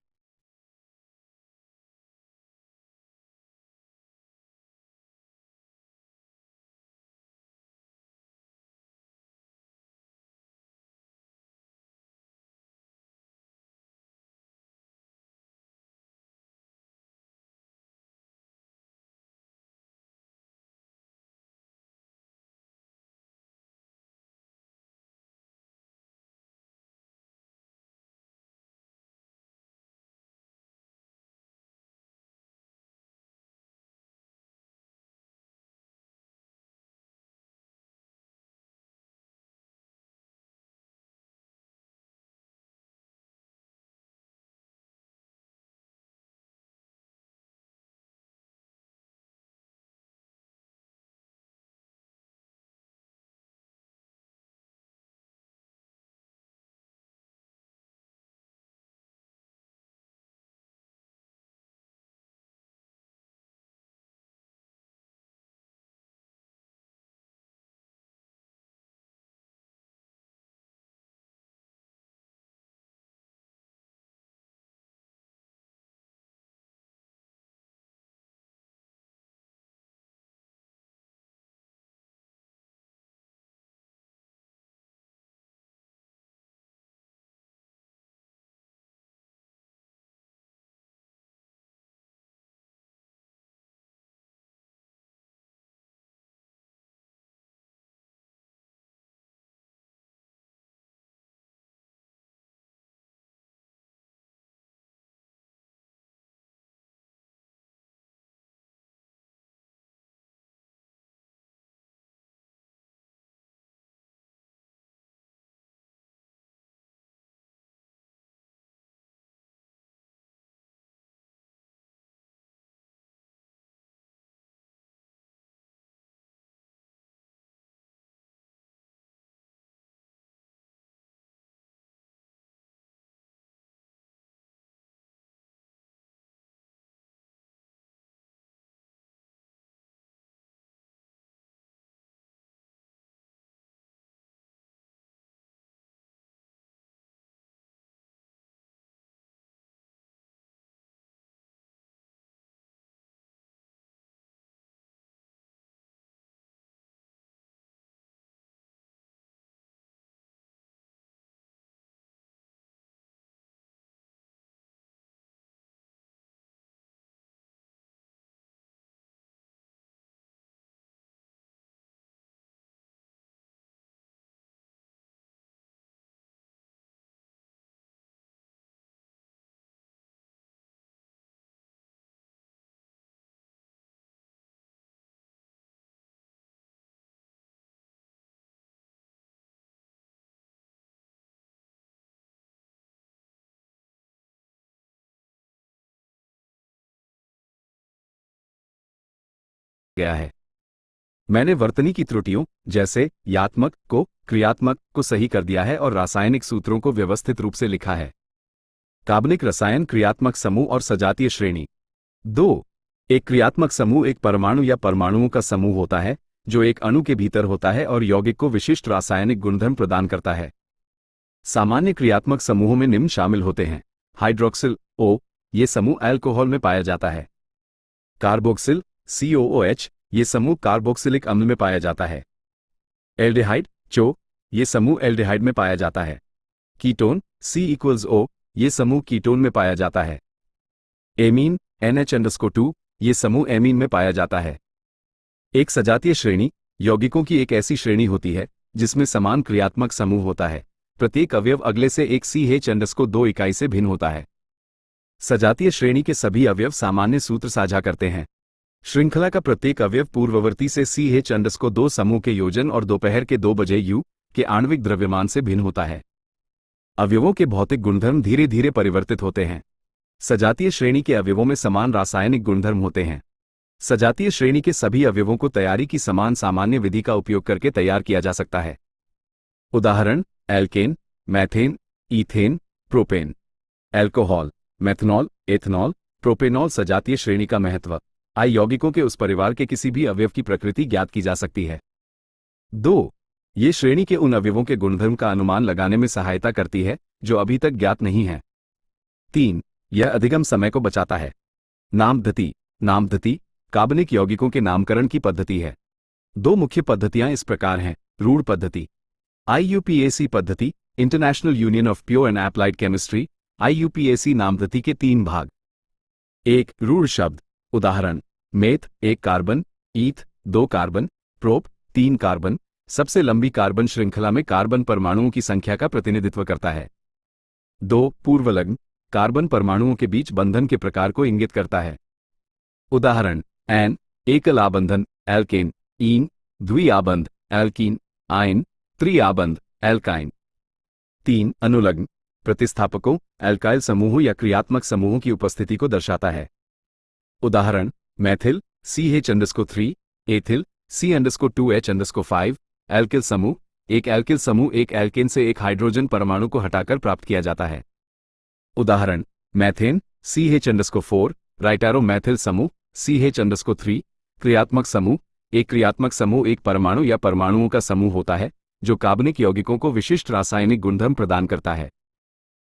गया है। मैंने वर्तनी की त्रुटियों जैसे यात्मक को क्रियात्मक को सही कर दिया है और रासायनिक सूत्रों को व्यवस्थित रूप से लिखा है। कार्बनिक रसायन क्रियात्मक समूह और सजातीय श्रेणी। 2। एक क्रियात्मक समूह एक परमाणु या परमाणुओं का समूह होता है जो एक अणु के भीतर होता है और यौगिक को विशिष्ट रासायनिक गुणधर्म प्रदान करता है। सामान्य क्रियात्मक समूहों में निम्न शामिल होते हैं। हाइड्रोक्सिल O, ये समूह अल्कोहल में पाया जाता है। कार्बोक्सिल COOH, ये समूह कार्बोक्सिलिक अम्ल में पाया जाता है। एल्डिहाइड CHO, ये समूह एल्डिहाइड में पाया जाता है। कीटोन C=O, ये समूह कीटोन में पाया जाता है। एमीन NH_2, ये समूह एमीन में पाया जाता है। एक सजातीय श्रेणी यौगिकों की एक ऐसी श्रेणी होती है जिसमें समान क्रियात्मक समूह होता है। प्रत्येक अवयव अगले से एक CH2 इकाई से भिन्न होता है। सजातीय श्रेणी के सभी अवयव सामान्य सूत्र साझा करते हैं। श्रृंखला का प्रत्येक अवयव पूर्ववर्ती से CH2 समूह के योजन और दोपहर के 2 बजे U के आणविक द्रव्यमान से भिन्न होता है। अवयवों के भौतिक गुणधर्म धीरे धीरे परिवर्तित होते हैं। सजातीय श्रेणी के अवयवों में समान रासायनिक गुणधर्म होते हैं। सजातीय श्रेणी के सभी अवयवों को तैयारी की समान सामान्य विधि का उपयोग करके तैयार किया जा सकता है। उदाहरण: alkane, methane, ethane, propane. Alcohol, methanol, ethanol, propanol. सजातीय श्रेणी का महत्व। यौगिकों के उस परिवार के किसी भी अवयव की प्रकृति ज्ञात की जा सकती है। 2. ये श्रेणी के उन अवयवों के गुणधर्म का अनुमान लगाने में सहायता करती है जो अभी तक ज्ञात नहीं है। 3. यह अधिगम समय को बचाता है। नामधति। नामधति कार्बनिक यौगिकों के नामकरण की पद्धति है। 2 मुख्य पद्धतियां इस प्रकार हैं। रूढ़ पद्धति। IUPAC पद्धति, international union of pure and applied chemistry. IUPAC नामधति के 3 भाग। 1. रूढ़ शब्द। उदाहरण: meth 1 carbon, eth 2 carbon, prop 3 carbon. सबसे लंबी कार्बन श्रृंखला में कार्बन परमाणुओं की संख्या का प्रतिनिधित्व करता है। 2. पूर्वलग्न कार्बन परमाणुओं के बीच बंधन के प्रकार को इंगित करता है। उदाहरण: एन एकल आबंधन एल्केन, ईन द्विआबंध एल्कीन, आयन त्रिआबंध एल्काइन। 3. अनुलग्न प्रतिस्थापकों एल्काइल समूहों या क्रियात्मक समूहों की उपस्थिति को दर्शाता है। उदाहरण: Maithil CH3, ethyl C_2H5। Alkyl समूह एक एल्किल समूह एक एल्केन से एक हाइड्रोजन परमाणु को हटाकर प्राप्त किया जाता है। उदाहरण: मैथेन CH4, राइटारोमैथिल समूह CH3। क्रियात्मक समूह एक क्रियात्मक समूह एक परमाणु या परमाणुओं का समूह होता है जो कार्बनिक यौगिकों को विशिष्ट रासायनिक गुणधर्म प्रदान करता है।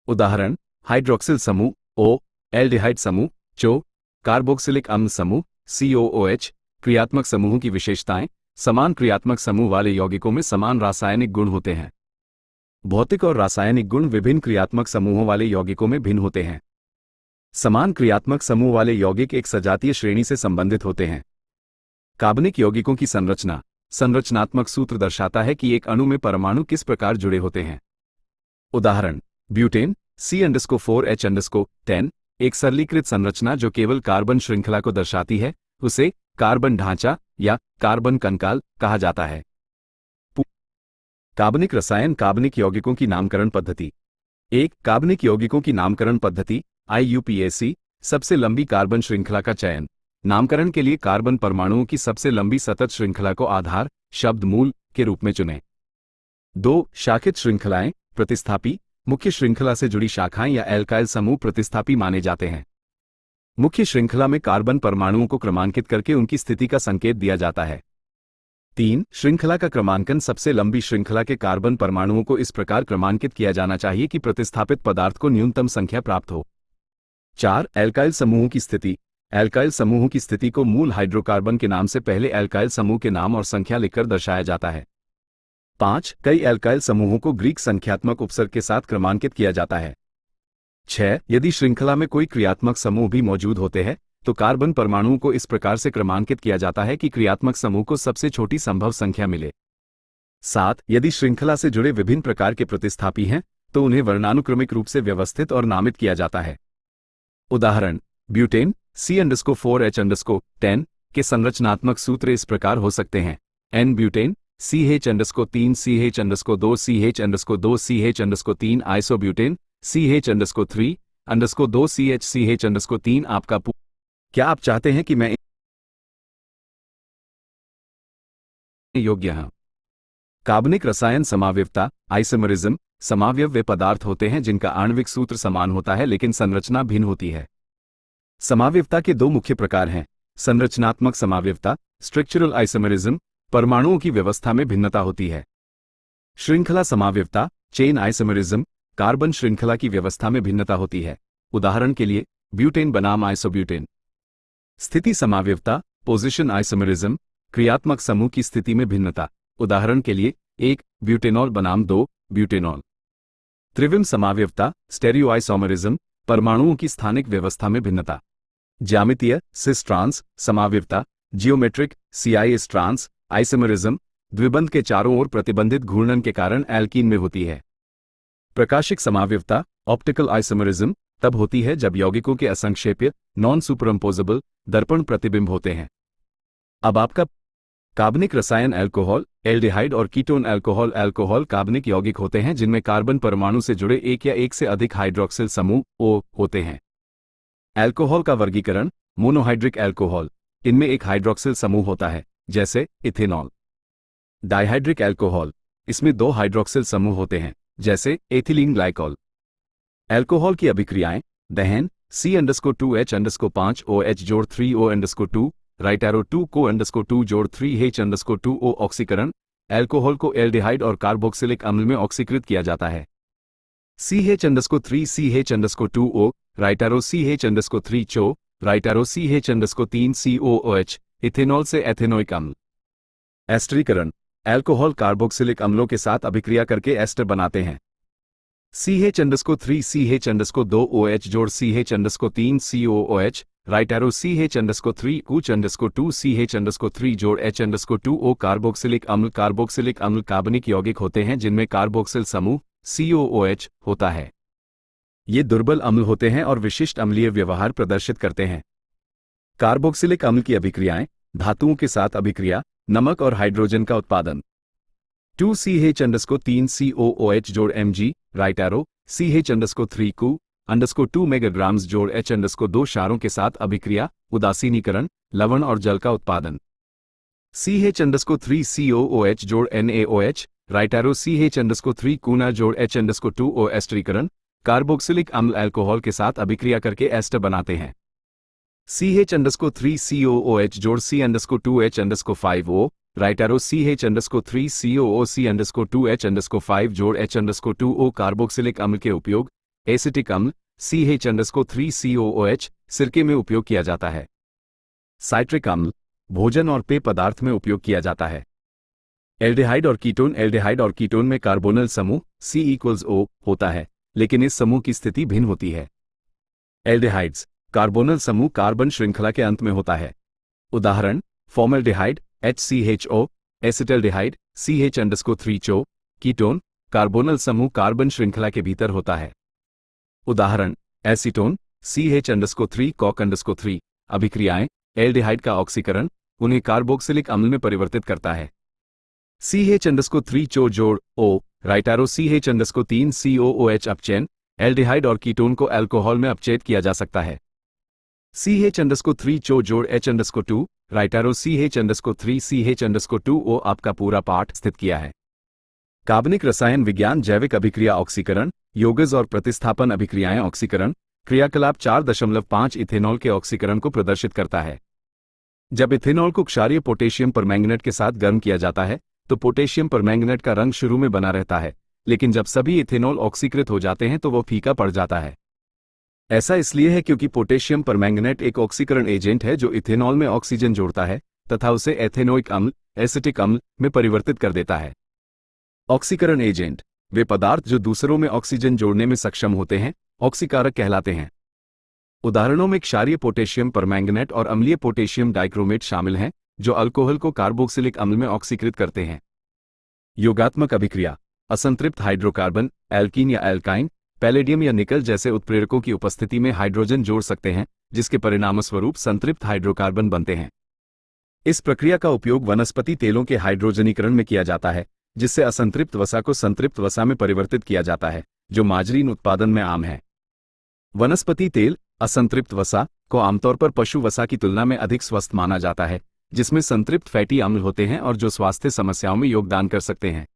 उदाहरण: हाइड्रोक्सिल समूह O, एल्डिहाइड समूह CHO, कार्बोक्सिलिक अम्ल समूह COOH। क्रियात्मक समूहों की विशेषताएं। समान क्रियात्मक समूह वाले यौगिकों में समान रासायनिक गुण होते हैं। भौतिक और रासायनिक गुण विभिन्न क्रियात्मक समूहों वाले यौगिकों में भिन्न होते हैं। समान क्रियात्मक समूह वाले यौगिक एक सजातीय श्रेणी से संबंधित होते हैं। कार्बनिक यौगिकों की संरचना। संरचनात्मक सूत्र दर्शाता है कि एक अणु में परमाणु किस प्रकार जुड़े होते हैं। उदाहरण: ब्यूटेन C_4H10। एक सरलीकृत संरचना जो केवल कार्बन श्रृंखला को दर्शाती है उसे कार्बन ढांचा या कार्बन कंकाल कहा जाता है। कार्बनिक रसायन कार्बनिक यौगिकों की नामकरण पद्धति। 1. कार्बनिक यौगिकों की नामकरण पद्धति IUPAC। सबसे लंबी कार्बन श्रृंखला का चयन। नामकरण के लिए कार्बन परमाणुओं की सबसे लंबी सतत श्रृंखला को आधार शब्द मूल के रूप में चुनें। 2. शाखित श्रृंखलाएं प्रतिस्थापी। मुख्य श्रृंखला से जुड़ी शाखाएं या एल्काइल समूह प्रतिस्थापी माने जाते हैं। मुख्य श्रृंखला में कार्बन परमाणुओं को क्रमांकित करके उनकी स्थिति का संकेत दिया जाता है। 3. श्रृंखला का क्रमांकन। सबसे लंबी श्रृंखला के कार्बन परमाणुओं को इस प्रकार क्रमांकित किया जाना चाहिए कि प्रतिस्थापित पदार्थ को न्यूनतम संख्या प्राप्त हो। 4. एल्काइल समूहों की स्थिति। एल्काइल समूहों की स्थिति को मूल हाइड्रोकार्बन के नाम से पहले एल्काइल समूह के नाम और संख्या लिखकर दर्शाया जाता है। 5. कई एल्काइल समूहों को ग्रीक संख्यात्मक उपसर्ग के साथ क्रमांकित किया जाता है। 6. यदि श्रृंखला में कोई क्रियात्मक समूह भी मौजूद होते हैं तो कार्बन परमाणुओं को इस प्रकार से क्रमांकित किया जाता है कि क्रियात्मक समूह को सबसे छोटी संभव संख्या मिले। 7. यदि श्रृंखला से जुड़े विभिन्न प्रकार के प्रतिस्थापी हैं तो उन्हें वर्णानुक्रमिक रूप से व्यवस्थित और नामित किया जाता है। उदाहरण: ब्यूटेन C_4H10 के संरचनात्मक सूत्र इस प्रकार हो सकते हैं: N butane CH_3 CH_2 CH_2 CH_3 isobutane CH_3 2 CH CH_3। आपका क्या आप चाहते हैं कि मैं योग्य हैं। कार्बनिक रसायन समावयवता आइसोमरिज्म समावयव वे पदार्थ होते हैं जिनका आणविक सूत्र समान होता है लेकिन संरचना भिन्न होती है। समावयवता के दो मुख्य प्रकार हैं, संरचनात्मक समावयवता स्ट्रक्चरल आइसोमरिज्म, परमाणुओं की व्यवस्था में भिन्नता होती है। श्रृंखला समावयवता चेन आइसोमरिज्म, कार्बन श्रृंखला की व्यवस्था में भिन्नता होती है। उदाहरण के लिए ब्यूटेन बनाम आइसोब्यूटेन। स्थिति समावयवता पोजीशन आइसोमरिज्म, क्रियात्मक समूह की स्थिति में भिन्नता। उदाहरण के लिए 1 ब्यूटेनॉल बनाम 2 ब्यूटेनॉल। त्रिविम समावयवता स्टेरियोआइसोमरिज्म, परमाणुओं की स्थानिक व्यवस्था में भिन्नता। ज्यामितीय सिस ट्रांस समावयवता जियोमेट्रिक CIS ट्रांस आइसोमरिज्म, द्विबंध के चारों ओर प्रतिबंधित घूर्णन के कारण एल्कीन में होती है। प्रकाशिक समावयवता ऑप्टिकल आइसोमरिज्म तब होती है जब यौगिकों के असंक्षेप्य नॉन सुपरइम्पोजेबल दर्पण प्रतिबिंब होते हैं। अब आपका कार्बनिक रसायन अल्कोहल एल्डिहाइड और कीटोन अल्कोहल। अल्कोहल कार्बनिक यौगिक होते हैं जिनमें कार्बन परमाणु से जुड़े एक या एक से अधिक हाइड्रोक्सिल समूह O होते हैं। अल्कोहल का वर्गीकरण मोनोहाइड्रिक अल्कोहल, इनमें एक हाइड्रोक्सिल समूह होता है जैसे इथेनॉल। डाइहाइड्रिक अल्कोहल, इसमें 2 हाइड्रोक्सिल समूह होते हैं जैसे एथिलीन ग्लाइकॉल। अल्कोहल की अभिक्रियाएं दहन C_2H_5OH जोड़ 3O_2 राइट एरो 2 को_2 जोड़ 3H_2O। ऑक्सीकरण अल्कोहल को एल्डिहाइड और कार्बोक्सिलिक अम्ल में ऑक्सीकृत किया जाता है। CH_3CH_2O right arrow CH_3 CHO right arrow CH_3 COOH ethanol से एथेनोइक अम्ल। एस्टरीकरण अल्कोहल कार्बोक्सिलिक अम्लों के साथ अभिक्रिया करके एस्टर बनाते हैं। CH_3 CH_2OH जोड़ CH_3 COOH right arrow CH_3 CH_2 CH_3 जोड़ H_2O। कार्बोक्सिलिक अम्ल कार्बनिक यौगिक होते हैं जिनमें कार्बोक्सिल समूह COOH होता है। ये दुर्बल अम्ल होते हैं और विशिष्ट अम्लीय व्यवहार प्रदर्शित करते हैं। कार्बोक्सिलिक अम्ल की अभिक्रियाएं धातुओं के साथ अभिक्रिया नमक और हाइड्रोजन का उत्पादन। 2CH_3 COOH जोड़ Mg राइट एरो CH_3 2 मेगाग्राम्स जोड़ H_2 क्षारों के साथ अभिक्रिया उदासीनीकरण लवण और जल का उत्पादन। CH_3 COOH जोड़ NaOH राइट एरो CH_3 कूना जोड़ H_2O। एस्टरीकरण कार्बोक्सिलिक अम्ल अल्कोहल के साथ अभिक्रिया करके एस्टर बनाते हैं। CH_3 COOH जोड़ C_2 H_5O right arrow CH_3 COO C_2 H_5 जोड़ H_2O। कार्बोक्सिलिक अम्ल के उपयोग एसिटिक अम्ल CH_3 COOH सिरके में उपयोग किया जाता है। साइट्रिक अम्ल भोजन और पेय पदार्थ में उपयोग किया जाता है। एल्डिहाइड और कीटोन में कार्बोनल समूह C=O होता है लेकिन इस समूह की स्थिति भिन्न होती है। एल्डिहाइड्स कार्बोनल समूह कार्बन श्रृंखला के अंत में होता है। उदाहरण formaldehyde HCHO, acetaldehyde CH_3 CHO। Ketone कार्बोनल समूह कार्बन श्रृंखला के भीतर होता है। उदाहरण एसीटोन CH_3 COC_3। अभिक्रियाएं एल्डिहाइड का ऑक्सीकरण उन्हें कार्बोक्सिलिक अम्ल में परिवर्तित करता है। CH_3 CHO जोड़ O right arrow CH_3 COOH अपचयन एल्डिहाइड और कीटोन को अल्कोहल में अपचयित किया जा सकता है। CH_3 CHO जोड़ H_2 right arrow CH_3 CH_2O। आपका पूरा पाठ स्थित किया है। कार्बनिक रसायन विज्ञान जैविक अभिक्रिया ऑक्सीकरण योगज और प्रतिस्थापन अभिक्रियाएं ऑक्सीकरण क्रियाकलाप 4.5 इथेनॉल के ऑक्सीकरण को प्रदर्शित करता है। जब इथेनॉल को क्षारीय पोटेशियम परमैंगनेट के साथ गर्म किया जाता है तो पोटेशियम परमैंगनेट का रंग शुरू में बना रहता है लेकिन जब सभी इथेनॉल ऑक्सीकृत हो जाते हैं तो वो फीका पड़ जाता है। ऐसा इसलिए है क्योंकि पोटेशियम परमैंगनेट एक ऑक्सीकरण एजेंट है जो इथेनॉल में ऑक्सीजन जोड़ता है तथा उसे एथेनोइक अम्ल एसिटिक अम्ल में परिवर्तित कर देता है। ऑक्सीकरण एजेंट वे पदार्थ जो दूसरों में ऑक्सीजन जोड़ने में सक्षम होते हैं ऑक्सीकारक कहलाते हैं। उदाहरणों में क्षारीय पोटेशियम परमैंगनेट और अम्लीय पोटेशियम डाइक्रोमेट शामिल हैं जो अल्कोहल को कार्बोक्सिलिक अम्ल में ऑक्सीकृत करते हैं। योगात्मक अभिक्रिया असंतृप्त हाइड्रोकार्बन एल्कीन या एल्काइन पैलेडियम या निकल जैसे उत्प्रेरकों की उपस्थिति में हाइड्रोजन जोड़ सकते हैं जिसके परिणामस्वरूप संतृप्त हाइड्रोकार्बन बनते हैं। इस प्रक्रिया का उपयोग वनस्पति तेलों के हाइड्रोजनीकरण में किया जाता है जिससे असंतृप्त वसा को संतृप्त वसा में परिवर्तित किया जाता है जो मार्जरीन उत्पादन में आम है। वनस्पति तेल असंतृप्त वसा को आमतौर पर पशु वसा की तुलना में अधिक स्वस्थ माना जाता है जिसमें संतृप्त फैटी अम्ल होते हैं और जो स्वास्थ्य समस्याओं में योगदान कर सकते हैं।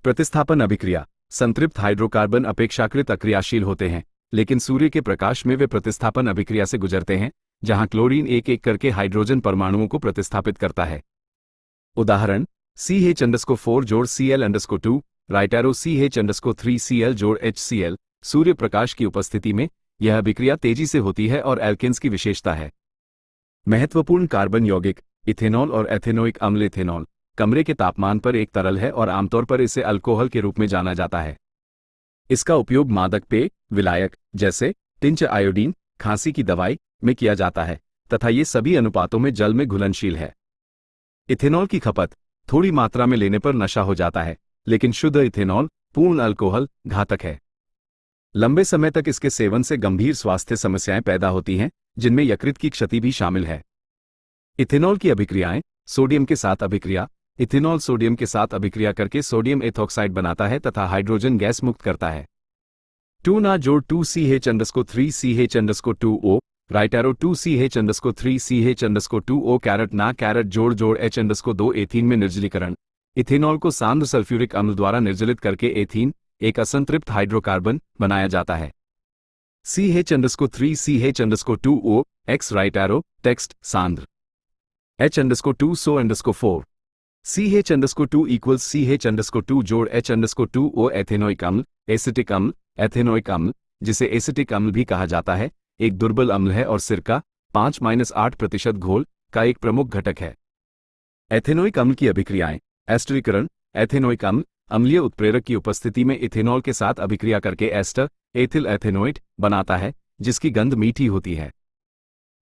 प्रतिस्थापन अभिक्रिया। संतृप्त हाइड्रोकार्बन अपेक्षाकृत अक्रियाशील होते हैं, लेकिन सूर्य के प्रकाश में वे प्रतिस्थापन अभिक्रिया से गुजरते हैं, जहां क्लोरीन एक एक करके हाइड्रोजन परमाणुओं को प्रतिस्थापित करता है। उदाहरण CH_4 जोड़ Cl_2, right arrow CH_3 Cl जोड़ HCl। सूर्य प्रकाश की उपस्थिति में यह अभिक्रिया तेजी से होती है और एल्केन्स की विशेषता है। महत्वपूर्ण कार्बन यौगिक। इथेनॉल और एथेनोइक अम्ल। इथेनॉल कमरे के तापमान पर एक तरल है और आमतौर पर इसे अल्कोहल के रूप में जाना जाता है। इसका उपयोग मादक पेय, विलायक जैसे टिंच आयोडीन, खांसी की दवाई में किया जाता है तथा ये सभी अनुपातों में जल में घुलनशील है। इथेनॉल की खपत थोड़ी मात्रा में लेने पर नशा हो जाता है, लेकिन शुद्ध इथेनॉल पूर्ण अल्कोहल घातक है। लंबे समय तक इसके सेवन से गंभीर स्वास्थ्य समस्याएं पैदा होती हैं, जिनमें यकृत की क्षति भी शामिल है। इथेनॉल की अभिक्रियाएं। सोडियम के साथ अभिक्रिया। इथेनॉल सोडियम के साथ अभिक्रिया करके सोडियम एथॉक्साइड बनाता है तथा हाइड्रोजन गैस मुक्त करता है। 2 ना जोड़ 2CH_3 CH_2O, right arrow 2CH_3 CH_2O caret ना कैरेट जोड़ H_2 एथीन में निर्जलीकरण। इथेनॉल को सांद्र सल्फ्यूरिक अम्ल द्वारा निर्जलित करके एथीन, एक असंतृप्त हाइड्रोकार्बन, बनाया जाता है। CH_3 CH_2O X, right arrow text सांद्र H_2 SO_4। CH_2 equals CH_2 जोड़ H_2O एथेनोइक अम्ल। एसिटिक अम्ल। एथेनोइक अम्ल, जिसे एसिटिक अम्ल भी कहा जाता है, एक दुर्बल अम्ल है और सिरका 5-8% घोल का एक प्रमुख घटक है। एथेनोइक अम्ल की अभिक्रियाएं। एस्टरीकरण। एथेनोइक अम्ल अम्लीय उत्प्रेरक की उपस्थिति में इथेनॉल के साथ अभिक्रिया करके एस्टर, एथिल एथेनोइड बनाता है, जिसकी गंध मीठी होती है।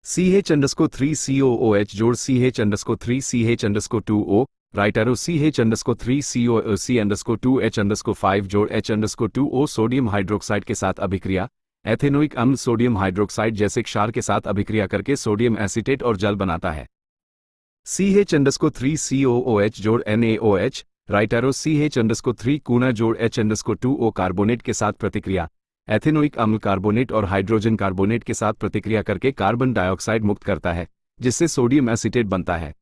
CH_3 COOH जोड़ CH_3 CH_2O, right arrow CH_3 COC_2 H_5 जोड़ H_2O सोडियम हाइड्रोक्साइड के साथ अभिक्रिया। एथेनोइक अम्ल सोडियम हाइड्रोक्साइड जैसे क्षार के साथ अभिक्रिया करके सोडियम एसीटेट और जल बनाता है। CH_3 COOH जोड़ NaOH, राइट एरो CH_3 कूना जोड़ H_2O कार्बोनेट के साथ प्रतिक्रिया। एथेनोइक अम्ल कार्बोनेट और हाइड्रोजन कार्बोनेट के साथ प्रतिक्रिया करके कार्बन डाइऑक्साइड मुक्त करता है, जिससे सोडियम एसीटेट बनता है।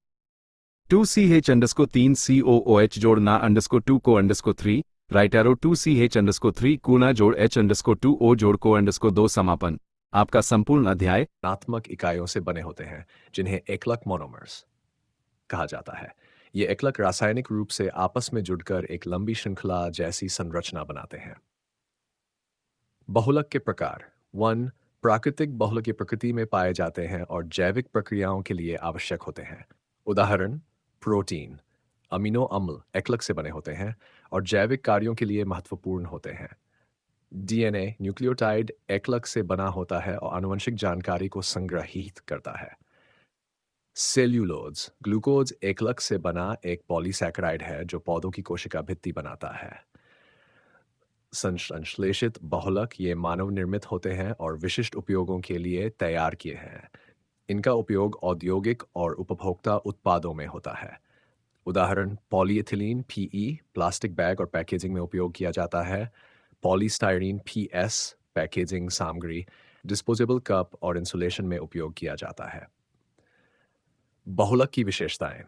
2CH_3 COOH जोड़ Na_2 CO_3, right arrow 2CH_3 कूना जोड़ H_2O जोड़ CO_2 समापन। आपका संपूर्ण अध्याय ऋणात्मक इकाइयों से बने होते हैं, जिन्हें एकलक मोनोमर्स कहा जाता है। ये एकलक रासायनिक रूप से आपस में जुड़कर एक लंबी श्रृंखला जैसी संरचना बनाते हैं। बहुलक के प्रकार। 1. प्राकृतिक बहुलक की प्रकृति में पाए जाते हैं और जैविक प्रक्रियाओं के लिए आवश्यक होते हैं। उदाहरण प्रोटीन। अमीनो अम्ल एकलक से बने होते हैं और जैविक कार्यों के लिए महत्वपूर्ण होते हैं। DNA न्यूक्लियोटाइड एकलक से बना होता है और आनुवंशिक जानकारी को संग्रहीत करता है। सेल्यूलोज ग्लूकोज एकलक से बना एक पॉलीसैकेराइड है जो पौधों की कोशिका भित्ति बनाता है। संश्लेषित बहुलक ये मानव निर्मित होते हैं और विशिष्ट उपयोगों के लिए तैयार किए हैं। इनका उपयोग औद्योगिक और उपभोक्ता उत्पादों में होता है। उदाहरण पॉलीएथिलीन PE प्लास्टिक बैग और पैकेजिंग में उपयोग किया जाता है। पॉलीस्टाइरीन PS पैकेजिंग सामग्री, डिस्पोजेबल कप और इंसुलेशन में उपयोग किया जाता है। बहुलक की विशेषताएं।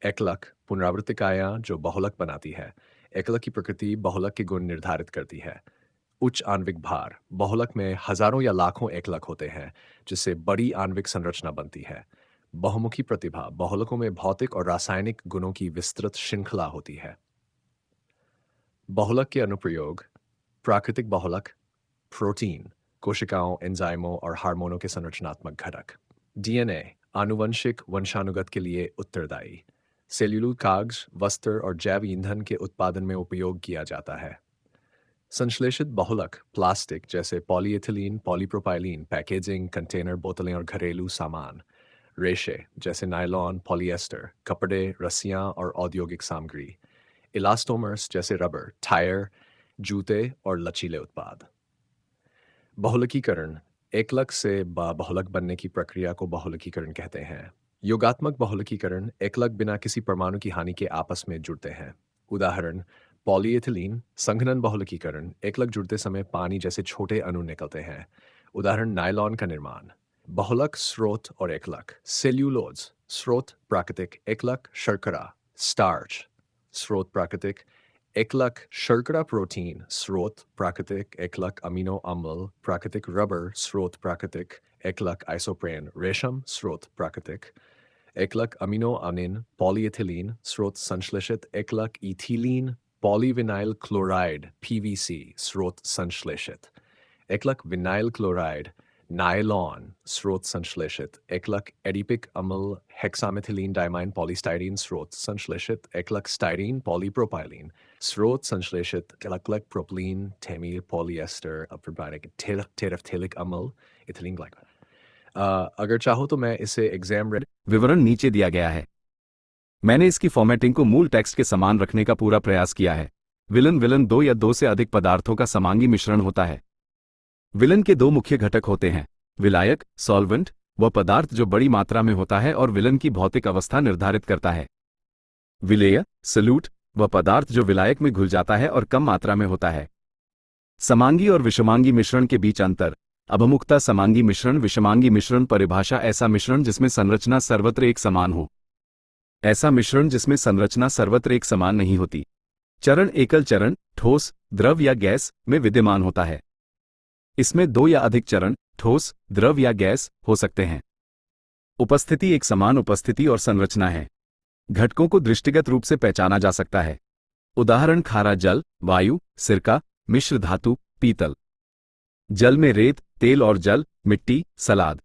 एकलक पुनरावृत्त इकाइयां जो बहुलक बनाती है। एकलक की प्रकृति बहुलक के गुण निर्धारित करती है। उच्च आणविक भार बहुलक में हजारों या लाखों एकलक होते हैं, जिससे बड़ी आणविक संरचना बनती है। बहुमुखी प्रतिभा बहुलकों में भौतिक और रासायनिक गुणों की विस्तृत श्रृंखला होती है। बहुलक के अनुप्रयोग। प्राकृतिक बहुलक। प्रोटीन कोशिकाओं, एंजाइमों और हार्मोनों के संरचनात्मक घटक। DNA आनुवंशिक वंशानुगत के लिए उत्तरदायी। सेल्यूलोज कागज, वस्त्र और जैव ईंधन के उत्पादन में उपयोग किया जाता है। संश्लेषित बहुलक प्लास्टिक जैसे पॉलीएथिलीन, पॉलीप्रोपाइलीन, पैकेजिंग, कंटेनर, बोतलें और घरेलू सामान। रेशे जैसे नायलॉन, पॉलिएस्टर, कपड़े, रस्सियां और औद्योगिक सामग्री। इलास्टोमर्स जैसे रबर, टायर, जूते और लचीले उत्पाद। बहुलकीकरण एकलक से बहुलक बनने की प्रक्रिया को बहुलकीकरण कहते हैं। योगात्मक बहुलकीकरण एकलक बिना किसी परमाणु की हानि के आपस में जुड़ते हैं। उदाहरण पॉलीएथिलीन संघनन बहुलकीकरण एकलक जुड़ते समय पानी जैसे छोटे अणु निकलते हैं। उदाहरण नायलॉन का निर्माण। बहुलक स्रोत और एकलक। सेल्यूलोज स्रोत प्राकृतिक एकलक शर्करा स्टार्च, स्रोत प्राकृतिक एकलक शर्करा प्रोटीन, स्रोत प्राकृतिक एकलक अमीनो अम्ल, प्राकृतिक रबर, स्रोत प्राकृतिक एकलक आइसोप्रेन, रेशम, स्रोत प्राकृतिक एकलक अमीनो अनिन, पॉलीएथिलीन, स्रोत संश्लेषित एकलक इथिलीन, पॉलीविनाइल क्लोराइड पीवीसी, स्रोत संश्लेषित एकलक विनाइल क्लोराइड, नायलॉन, स्रोत संश्लेषित एकलक एडिपिक अम्ल, हेक्सामेथिलीन डाइमाइन पॉलीस्टाइरीन, स्रोत संश्लेषित एकलक स्टाइरीन पॉलीप्रोपाइलीन, स्रोत संश्लेषित एकलक प्रोपलीन थेमील पॉलीएस्टर अप्रबानिक टेरेफ्थेलिक अम्ल इथिलीन ग्लाइकोल। अगर चाहो तो मैं इसे एग्जाम विवरण नीचे दिया गया है। मैंने इसकी फॉर्मेटिंग को मूल टेक्स्ट के समान रखने का पूरा प्रयास किया है। विलन दो या दो से अधिक पदार्थों का समांगी मिश्रण होता है। विलन के दो मुख्य घटक होते हैं, विलायक सॉल्वेंट, वह पदार्थ जो बड़ी मात्रा में होता है और विलन की भौतिक अवस्था निर्धारित करता है। विलेय सल्यूट, वह पदार्थ जो विलायक में घुल जाता है और कम मात्रा में होता है। समांगी और विषमांगी मिश्रण के बीच अंतर। अभिमुखता समांगी मिश्रण, विषमांगी मिश्रण परिभाषा ऐसा मिश्रण जिसमें संरचना सर्वत्र एक समान हो। ऐसा मिश्रण जिसमें संरचना सर्वत्र एक समान नहीं होती। चरण एकल चरण ठोस, द्रव या गैस में विद्यमान होता है। इसमें दो या अधिक चरण ठोस, द्रव या गैस हो सकते हैं। उपस्थिति एक समान उपस्थिति और संरचना है। घटकों को दृष्टिगत रूप से पहचाना जा सकता है। उदाहरण खारा जल, वायु, सिरका, मिश्र धातु, पीतल। जल में रेत, तेल और जल, मिट्टी, सलाद।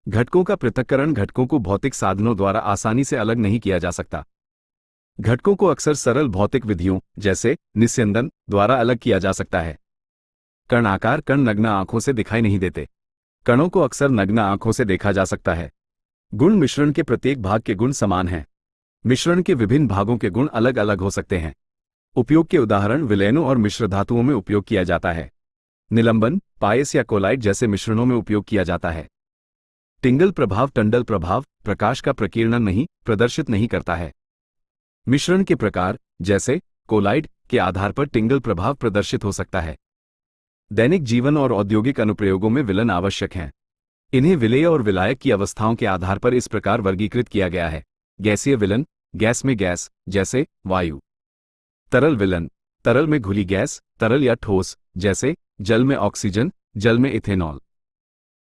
घटकों का पृथक्करण घटकों को भौतिक साधनों द्वारा आसानी से अलग नहीं किया जा सकता। घटकों को अक्सर सरल भौतिक विधियों जैसे निस्यंदन द्वारा अलग किया जा सकता है। कण आकार कण नग्न आंखों से दिखाई नहीं देते। कणों को अक्सर नग्न आंखों से देखा जा सकता है। गुण मिश्रण के प्रत्येक भाग के गुण समान हैं। मिश्रण के विभिन्न भागों के गुण अलग अलग हो सकते हैं। उपयोग के उदाहरण विलयनों और मिश्र धातुओं में उपयोग किया जाता है। निलंबन, पायस या कोलाइट जैसे मिश्रणों में उपयोग किया जाता है। टिंगल प्रभाव टंडल प्रभाव प्रकाश का प्रकीर्णन नहीं प्रदर्शित नहीं करता है। मिश्रण के प्रकार जैसे कोलाइड के आधार पर टिंगल प्रभाव प्रदर्शित हो सकता है। दैनिक जीवन और औद्योगिक अनुप्रयोगों में विलन आवश्यक हैं। इन्हें विलेय और विलायक की अवस्थाओं के आधार पर इस प्रकार वर्गीकृत किया गया है। गैसीय विलन, गैस में गैस जैसे वायु। तरल विलन, तरल में घुली गैस, तरल या ठोस जैसे जल में ऑक्सीजन, जल में इथेनॉल।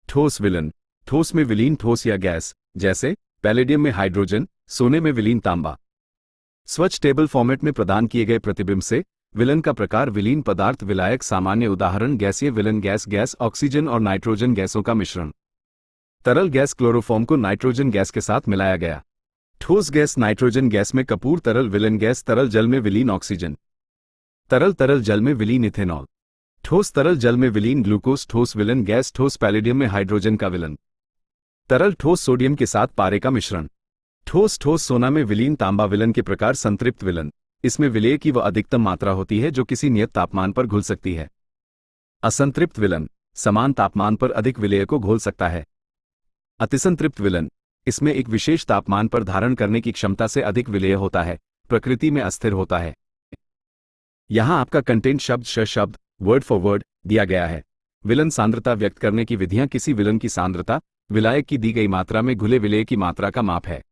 ठोस विलन, ठोस में विलीन ठोस या गैस जैसे पैलेडियम में हाइड्रोजन, सोने में विलीन तांबा। स्वच्छ टेबल फॉर्मेट में प्रदान किए गए प्रतिबिंब से विलन का प्रकार विलीन पदार्थ विलायक सामान्य उदाहरण गैसीय विलन गैस ऑक्सीजन और नाइट्रोजन गैसों का मिश्रण। तरल गैस क्लोरोफॉर्म को नाइट्रोजन गैस के साथ मिलाया गया। ठोस गैस नाइट्रोजन गैस में कपूर तरल विलन गैस तरल जल में विलीन ऑक्सीजन। तरल जल में विलीन इथेनॉल। ठोस तरल जल में विलीन ग्लूकोज ठोस विलन गैस ठोस पैलेडियम में हाइड्रोजन का विलन। तरल ठोस सोडियम के साथ पारे का मिश्रण। ठोस सोना में विलीन तांबा विलन के प्रकार संतृप्त विलन। इसमें विलेय की वह अधिकतम मात्रा होती है जो किसी नियत तापमान पर घुल सकती है। असंतृप्त विलन, समान तापमान पर अधिक विलेय को घोल सकता है। अतिसंतृप्त विलन, इसमें एक विशेष तापमान पर धारण करने की क्षमता से अधिक विलेय होता है, प्रकृति में अस्थिर होता है। यहां आपका कंटेंट शब्द वर्ड फॉर वर्ड दिया गया है। विलन सांद्रता व्यक्त करने की विधियां किसी विलन की सांद्रता विलायक की दी गई मात्रा में घुले विलेय की मात्रा का माप है।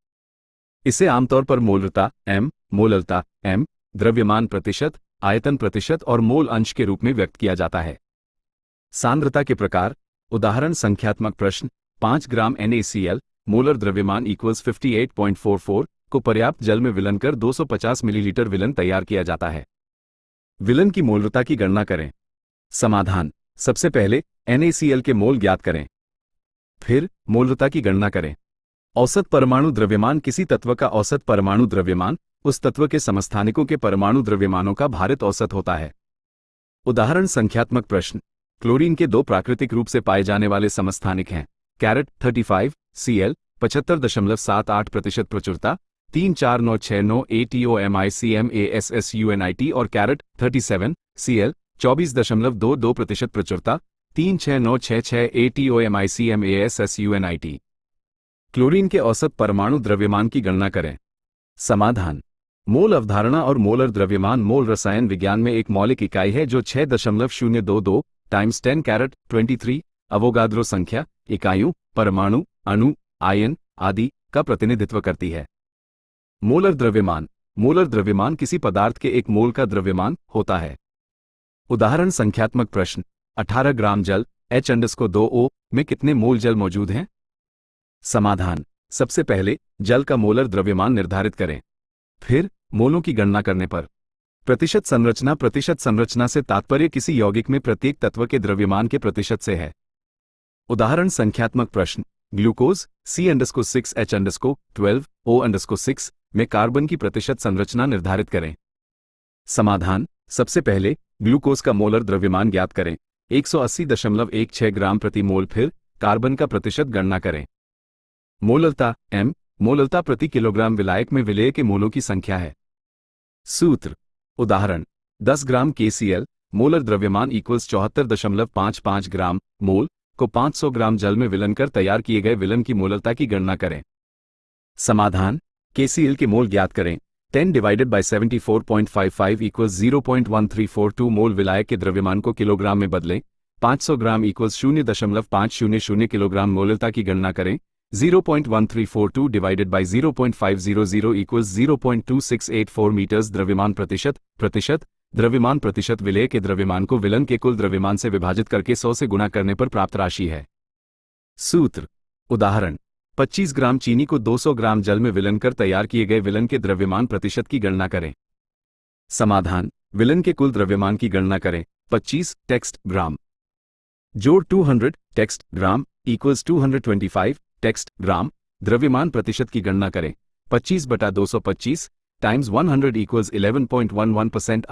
इसे आमतौर पर मोलरता m, मोललता m, द्रव्यमान प्रतिशत, आयतन प्रतिशत और मोल अंश के रूप में व्यक्त किया जाता है। सांद्रता के प्रकार, उदाहरण संख्यात्मक प्रश्न, 5 ग्राम NaCl मोलर द्रव्यमान इक्वल्स 58.44 को पर्याप्त जल में विलन कर 250 मिलीलीटर विलन तैयार किया जाता है। विलन की मोलरता की गणना करें। समाधान, सबसे पहले NaCl के मोल ज्ञात करें, फिर मोलरता की गणना करें। औसत परमाणु द्रव्यमान किसी तत्व का औसत परमाणु द्रव्यमान उस तत्व के समस्थानिकों के परमाणु द्रव्यमानों का भारित औसत होता है। उदाहरण संख्यात्मक प्रश्न, क्लोरीन के 2 प्राकृतिक रूप से पाए जाने वाले समस्थानिक हैं, कैरेट 35 Cl 75.78% प्रचुरता, 34969 ATOMICMASSUNIT और कैरेट 37 Cl 24.22% प्रचुरता, 36966 ATOMICMASSUNIT। क्लोरीन के औसत परमाणु द्रव्यमान की गणना करें। समाधान, मोल अवधारणा और मोलर द्रव्यमान मोल रसायन विज्ञान में एक मौलिक इकाई है जो 6.022 × 10 कैरेट 23 अवोगाद्रो संख्या इकाइयों, परमाणु, अणु, आयन आदि का प्रतिनिधित्व करती है। मोलर द्रव्यमान। मोलर द्रव्यमान किसी पदार्थ के एक मोल का द्रव्यमान होता है। उदाहरण संख्यात्मक प्रश्न, 18 ग्राम जल H2O में कितने मोल जल मौजूद हैं? समाधान, सबसे पहले जल का मोलर द्रव्यमान निर्धारित करें, फिर मोलों की गणना करने पर प्रतिशत संरचना से तात्पर्य किसी यौगिक में प्रत्येक तत्व के द्रव्यमान के प्रतिशत से है। उदाहरण संख्यात्मक प्रश्न, ग्लूकोज C6H12O6 में कार्बन की प्रतिशत संरचना निर्धारित करें। समाधान, सबसे पहले ग्लूकोज का मोलर द्रव्यमान ज्ञात करें, 180.16 ग्राम प्रति मोल, फिर कार्बन का प्रतिशत गणना करें। मोललता m, मोललता प्रति किलोग्राम विलायक में विलेय के मोलों की संख्या है। सूत्र, उदाहरण 10 ग्राम KCl मोलर द्रव्यमान इक्वल्स 74.55 ग्राम मोल को 500 ग्राम जल में विलन कर तैयार किए गए विलन की मोललता की गणना करें। समाधान, KCl के मोल ज्ञात करें, 10/74.55 इक्वल्स 0.1342 मोल विलायक के द्रव्यमान को किलोग्राम में बदलें, 500 ग्राम इक्वल्स 0.500 किलोग्राम मोललता की गणना करें, 0.1342 डिवाइडेड बाई 0.500 इक्वल्स 0.2684 मीटर्स द्रव्यमान प्रतिशत विलेय के द्रव्यमान को विलन के कुल द्रव्यमान से विभाजित करके 100 से गुणा करने पर प्राप्त राशि है। सूत्र, उदाहरण 25 ग्राम चीनी को 200 ग्राम जल में विलन कर तैयार किए गए विलन के द्रव्यमान प्रतिशत की गणना करें। समाधान, विलन के कुल द्रव्यमान की गणना करें, 25 टेक्स्ट ग्राम जोड़ 200 टेक्स्ट ग्राम इक्वल्स 225 टेक्स्ट ग्राम, द्रव्यमान प्रतिशत की गणना करें, 25/225 टाइम्स 100 इक्वल्स 11.11%।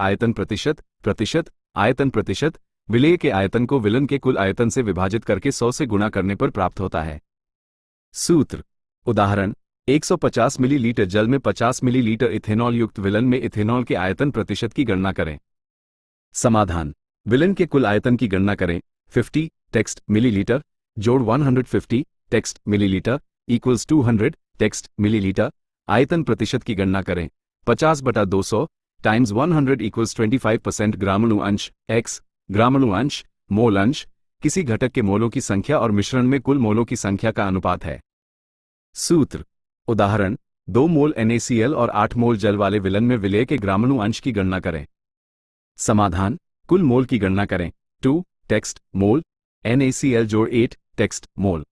आयतन प्रतिशत विलेय के आयतन को विलन के कुल आयतन से विभाजित करके 100 से गुणा करने पर प्राप्त होता है। सूत्र, उदाहरण 150 मिलीलीटर जल में 50 मिलीलीटर इथेनॉल युक्त विलन में इथेनॉल के आयतन प्रतिशत की गणना करें। समाधान, विलन के कुल आयतन की गणना करें, 50 टेक्स्ट मिलीलीटर जोड़ 150 text millilitre equals 200 text millilitre. आयतन प्रतिशत की गणना करें, 50/200 टाइम्स 100 इक्वल्स 25%। ग्रामाणु अंश x, ग्रामाणु अंश मोल अंश किसी घटक के मोलों की संख्या और मिश्रण में कुल मोलों की संख्या का अनुपात है। सूत्र, उदाहरण 2 मोल NaCl और 8 मोल जल वाले विलन में विलेय के ग्रामाणु अंश की गणना करें। समाधान, कुल मोल की गणना करें, 2 टेक्स्ट मोल NaCl जोड़ 8 टेक्स्ट मोल।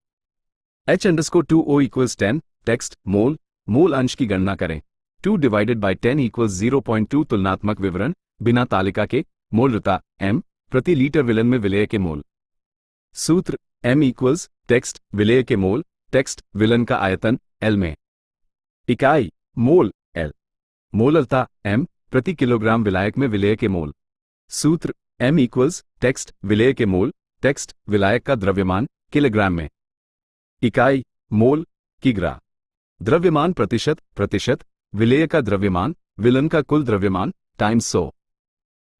H2O इक्वल्स 10 टेक्स्ट मोल। मोल अंश की गणना करें, 2 डिवाइडेड बाई 10 इक्वल्स 0.2। तुलनात्मक विवरण बिना तालिका के, मोललता m प्रति लीटर विलन में विलेय के मोल। सूत्र, m इक्वल्स टेक्स्ट विलेय के मोल टेक्स्ट विलन का आयतन L में। इकाई मोल L। मोललता m प्रति किलोग्राम विलायक में विलेय के मोल। सूत्र, m इक्वल्स टेक्स्ट विलेय के मोल टेक्स्ट विलायक का द्रव्यमान किलोग्राम में। इकाई मोल किग्रा। द्रव्यमान प्रतिशत विलेय का द्रव्यमान विलन का कुल द्रव्यमान टाइम्स 100।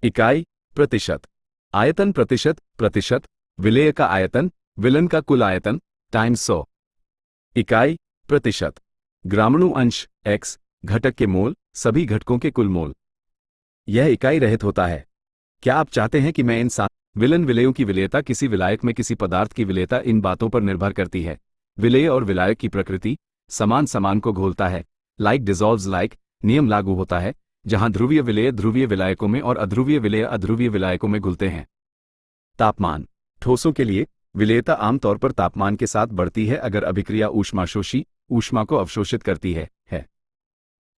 इकाई प्रतिशत। आयतन प्रतिशत विलेय का आयतन विलन का कुल आयतन टाइम्स 100। इकाई प्रतिशत। ग्रामाणु अंश x, घटक के मोल सभी घटकों के कुल मोल। यह इकाई रहित होता है। क्या आप चाहते हैं कि मैं इन 7 विलन विलेयों की विलेयता किसी विलायक में किसी पदार्थ की विलेयता इन बातों पर निर्भर करती है। विलेय और विलायक की प्रकृति समान को घोलता है, लाइक डिसॉल्व्स लाइक नियम लागू होता है, जहां ध्रुवीय विलेय ध्रुवीय विलायकों में और अध्रुवीय विलेय अध्रुवीय विलायकों में घुलते हैं। तापमान। ठोसों के लिए विलेयता आमतौर पर तापमान के साथ बढ़ती है अगर अभिक्रिया ऊष्माशोषी ऊष्मा को अवशोषित करती है।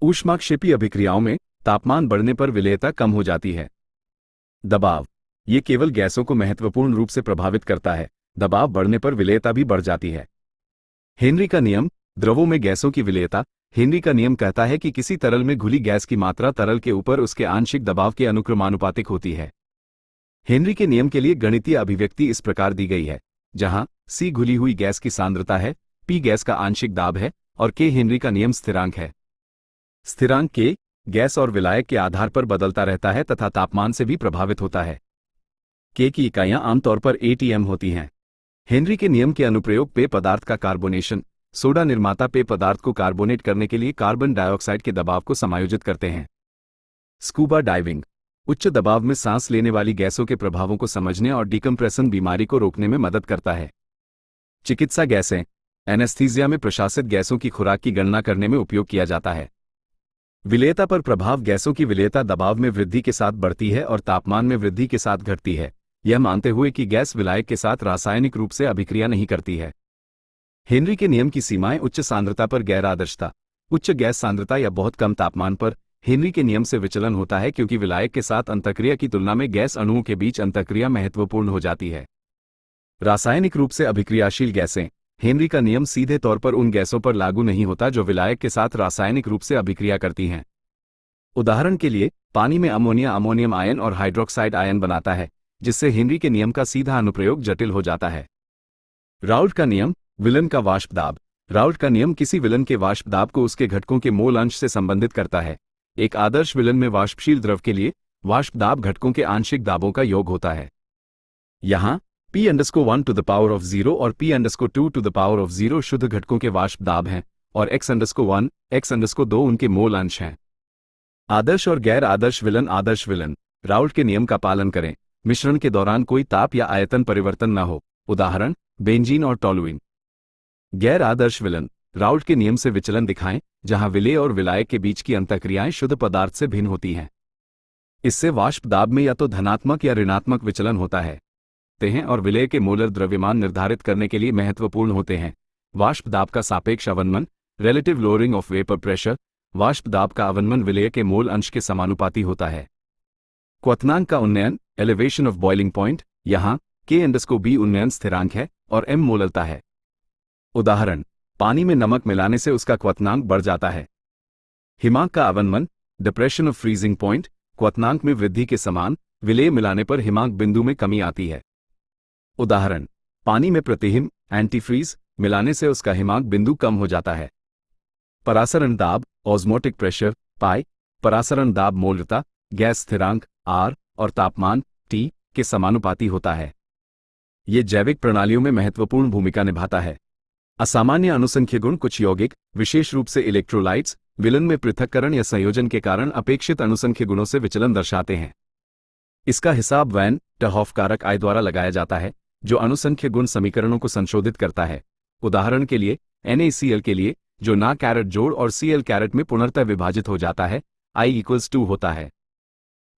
ऊष्माक्षेपी अभिक्रियाओं में तापमान बढ़ने पर विलेयता कम हो जाती है। दबाव। ये केवल गैसों को महत्वपूर्ण रूप से प्रभावित करता है, दबाव बढ़ने पर विलेयता भी बढ़ जाती है। हेनरी का नियम, द्रवों में गैसों की विलेयता। हेनरी का नियम कहता है कि किसी तरल में घुली गैस की मात्रा तरल के ऊपर उसके आंशिक दबाव के अनुक्रमानुपातिक होती है। हेनरी के नियम के लिए गणितीय अभिव्यक्ति इस प्रकार दी गई है, जहां C घुली हुई गैस की सांद्रता है, P गैस का आंशिक दाब है और K हेनरी का नियम स्थिरांक है। स्थिरांक K गैस और विलायक के आधार पर बदलता रहता है तथा तापमान से भी प्रभावित होता है। K की इकाइयां आमतौर पर ATM होती हैं। हेनरी के नियम के अनुप्रयोग पेय पदार्थ का कार्बोनेशन। सोडा निर्माता पेय पदार्थ को कार्बोनेट करने के लिए कार्बन डाइऑक्साइड के दबाव को समायोजित करते हैं। Scuba diving. उच्च दबाव में सांस लेने वाली गैसों के प्रभावों को समझने और डिकम्प्रेशन बीमारी को रोकने में मदद करता है। चिकित्सा गैसें। एनेस्थीसिया में प्रशासित गैसों की खुराक की गणना करने में उपयोग किया जाता है। विलेयता पर प्रभाव। गैसों की विलेयता दबाव में वृद्धि के साथ बढ़ती है और तापमान में वृद्धि के साथ घटती है, यह मानते हुए कि गैस विलायक के साथ रासायनिक रूप से अभिक्रिया नहीं करती है। हेनरी के नियम की सीमाएं। उच्च सांद्रता पर गैर आदर्शता। उच्च गैस सांद्रता या बहुत कम तापमान पर हेनरी के नियम से विचलन होता है, क्योंकि विलायक के साथ अंतःक्रिया की तुलना में गैस अणुओं के बीच अंतःक्रिया महत्वपूर्ण हो जाती है। रासायनिक रूप से अभिक्रियाशील गैसें। हेनरी का नियम सीधे तौर पर उन गैसों पर लागू नहीं होता जो विलायक के साथ रासायनिक रूप से अभिक्रिया करती हैं। उदाहरण के लिए, पानी में अमोनिया अमोनियम आयन और हाइड्रोक्साइड आयन बनाता है, जिससे हेनरी के नियम का सीधा अनुप्रयोग जटिल हो जाता है। राउल्ट का नियम। विलन का वाष्प दाब। राउल्ट का नियम किसी विलन के वाष्प दाब को उसके घटकों के मोल अंश से संबंधित करता है। एक आदर्श विलन में वाष्पशील द्रव के लिए वाष्प दाब घटकों के आंशिक दाबों का योग होता है। यहाँ P_1 to the power of 0 और P_2 to the power of 0 शुद्ध घटकों के वाष्प दाब हैं, और X_1, X_2 उनके मोल अंश हैं। आदर्श और गैर आदर्श विलन। आदर्श विलन। राउल्ट के नियम का पालन करें। मिश्रण के दौरान कोई ताप या आयतन परिवर्तन न हो, उदाहरण बेंजीन और टॉलुइन। गैर आदर्श विलन। राउल्ट के नियम से विचलन दिखाएं, जहां विलेय और विलायक के बीच की अंतःक्रियाएं शुद्ध पदार्थ से भिन्न होती हैं। इससे वाष्प दाब में या तो धनात्मक या ऋणात्मक विचलन होता है और विलेय के मोलर द्रव्यमान निर्धारित करने के लिए महत्वपूर्ण होते हैं। वाष्प दाब का सापेक्ष अवनमन। Relative lowering of vapour pressure. वाष्प दाब का अवनमन विलेय के मोल अंश के समानुपाती होता है। क्वथनांक का उन्नयन। Elevation of boiling point. यहाँ K_B उन्नयन स्थिरांक है और M मोललता है। उदाहरण, पानी में नमक मिलाने से उसका क्वथनांक बढ़ जाता है। हिमांक का अवनमन। Depression of freezing point. क्वथनांक में वृद्धि के समान विलेय मिलाने पर हिमांक बिंदु में कमी आती है। उदाहरण, पानी में प्रतिहिम एंटीफ्रीज मिलाने से उसका हिमांक बिंदु कम हो जाता है। परासरण दाब। Osmotic pressure pi. परासरण दाब मोलरता, गैस स्थिरांक R और तापमान T के समानुपाती होता है। ये जैविक प्रणालियों में महत्वपूर्ण भूमिका निभाता है। असामान्य अनुसंख्य गुण। कुछ यौगिक, विशेष रूप से इलेक्ट्रोलाइट्स, विलन में पृथक्करण या संयोजन के कारण अपेक्षित अनुसंख्य गुणों से विचलन दर्शाते हैं। इसका हिसाब वैन ट हॉफ कारक I द्वारा लगाया जाता है, जो अनुसंख्य गुण समीकरणों को संशोधित करता है। उदाहरण के लिए, NaCl के लिए, जो ना कैरेट जोड़ और Cl कैरेट में पुनर्तः विभाजित हो जाता है, I=2 होता है।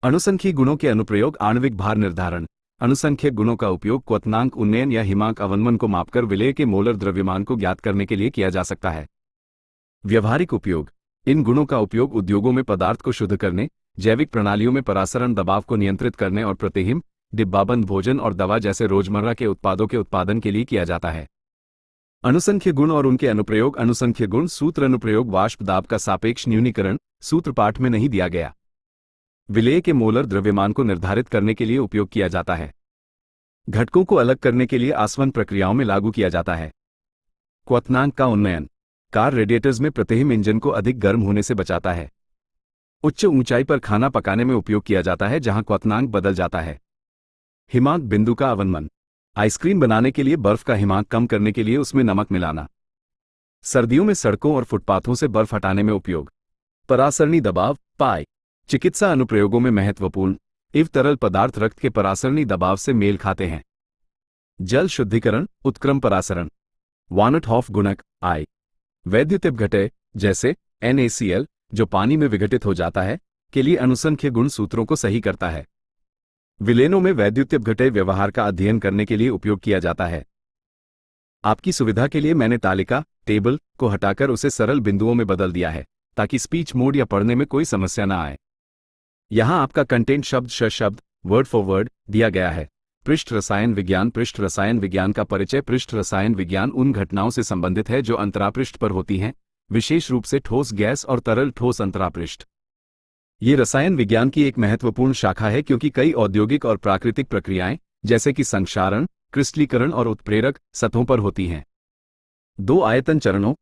अनुसंख्यी गुणों के अनुप्रयोग। आणविक भार निर्धारण। अनुसंख्यक गुणों का उपयोग क्वथनांक उन्नयन या हिमांक अवनमन को मापकर विलेय के मोलर द्रव्यमान को ज्ञात करने के लिए किया जा सकता है। व्यवहारिक उपयोग। इन गुणों का उपयोग उद्योगों में पदार्थ को शुद्ध करने, जैविक प्रणालियों में परासरण दबाव को नियंत्रित करने और प्रतिहिम, डिब्बाबंद भोजन और दवा जैसे रोजमर्रा के उत्पादों के उत्पादन के लिए किया जाता है। अनुसंख्य गुण और उनके अनुप्रयोग। अनुसंख्य गुण सूत्र। अनुप्रयोग। वाष्प दाब का सापेक्ष न्यूनीकरण। सूत्र पाठ में नहीं दिया गया। विलेय के मोलर द्रव्यमान को निर्धारित करने के लिए उपयोग किया जाता है। घटकों को अलग करने के लिए आसवन प्रक्रियाओं में लागू किया जाता है। क्वथनांक का उन्नयन। कार रेडिएटर्स में प्रतिहिम इंजन को अधिक गर्म होने से बचाता है। उच्च ऊंचाई पर खाना पकाने में उपयोग किया जाता है, जहां क्वथनांक बदल जाता है। हिमांक बिंदु का अवनमन। आइसक्रीम बनाने के लिए बर्फ का हिमांक कम करने के लिए उसमें नमक मिलाना। सर्दियों में सड़कों और फुटपाथों से बर्फ हटाने में उपयोग। परासरणी दबाव पाई। चिकित्सा अनुप्रयोगों में महत्वपूर्ण। इव तरल पदार्थ रक्त के परासरणी दबाव से मेल खाते हैं। जल शुद्धिकरण। उत्क्रम परासरण। वानट हॉफ गुणक I। वैद्युतिपघटय, जैसे NaCl, जो पानी में विघटित हो जाता है, के लिए अनुसंख्य गुण सूत्रों को सही करता है। विलेनों में वैद्युतिपघटय व्यवहार का अध्ययन करने के लिए उपयोग किया जाता है। आपकी सुविधा के लिए मैंने तालिका टेबल को हटाकर उसे सरल बिंदुओं में बदल दिया है, ताकि स्पीच मोड या पढ़ने में कोई समस्या न आए। यहाँ आपका कंटेंट शब्द शब्द वर्ड फॉर वर्ड दिया गया है। पृष्ठ रसायन विज्ञान। पृष्ठ रसायन विज्ञान का परिचय। पृष्ठ रसायन विज्ञान उन घटनाओं से संबंधित है जो अंतरापृष्ठ पर होती हैं, विशेष रूप से ठोस गैस और तरल ठोस अंतरापृष्ठ। ये रसायन विज्ञान की एक महत्वपूर्ण शाखा है, क्योंकि कई औद्योगिक और प्राकृतिक प्रक्रियाएं, जैसे कि संक्षारण, क्रिस्टलीकरण और उत्प्रेरक, सतहों पर होती हैं। दो आयतन चरणों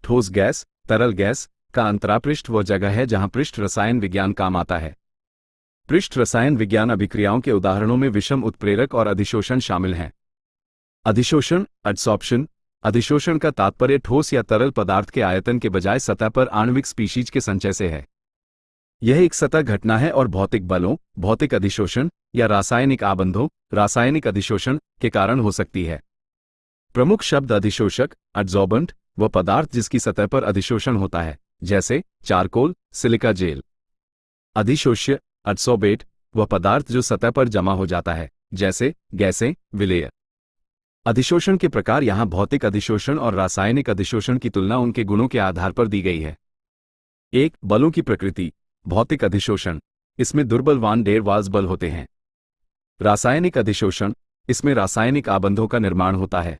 ठोस गैस, तरल गैस का अंतरापृष्ठ वह जगह है जहां पृष्ठ रसायन विज्ञान काम आता है। पृष्ठ रसायन विज्ञान अभिक्रियाओं के उदाहरणों में विषम उत्प्रेरक और अधिशोषण शामिल हैं। अधिशोषण एडसॉर्प्शन। अधिशोषण का तात्पर्य ठोस या तरल पदार्थ के आयतन के बजाय सतह पर आणविक स्पीशीज के संचय से है। यह एक सतह घटना है और भौतिक बलों, भौतिक अधिशोषण या रासायनिक आबंधों, रासायनिक अधिशोषण के कारण हो सकती है। प्रमुख शब्द अधिशोषक, एड्सॉर्बेंट, वह पदार्थ जिसकी सतह पर अधिशोषण होता है, जैसे चारकोल, सिलिका जेल। अधिशोष्य, एड्सॉर्बेट, वह पदार्थ जो सतह पर जमा हो जाता है, जैसे गैसें, विलेय। अधिशोषण के प्रकार यहाँ भौतिक अधिशोषण और रासायनिक अधिशोषण की तुलना उनके गुणों के आधार पर दी गई है। 1. बलों की प्रकृति। भौतिक अधिशोषण, इसमें दुर्बल वान डेर वाल्स बल होते हैं। रासायनिक अधिशोषण, इसमें रासायनिक आबंधों का निर्माण होता है।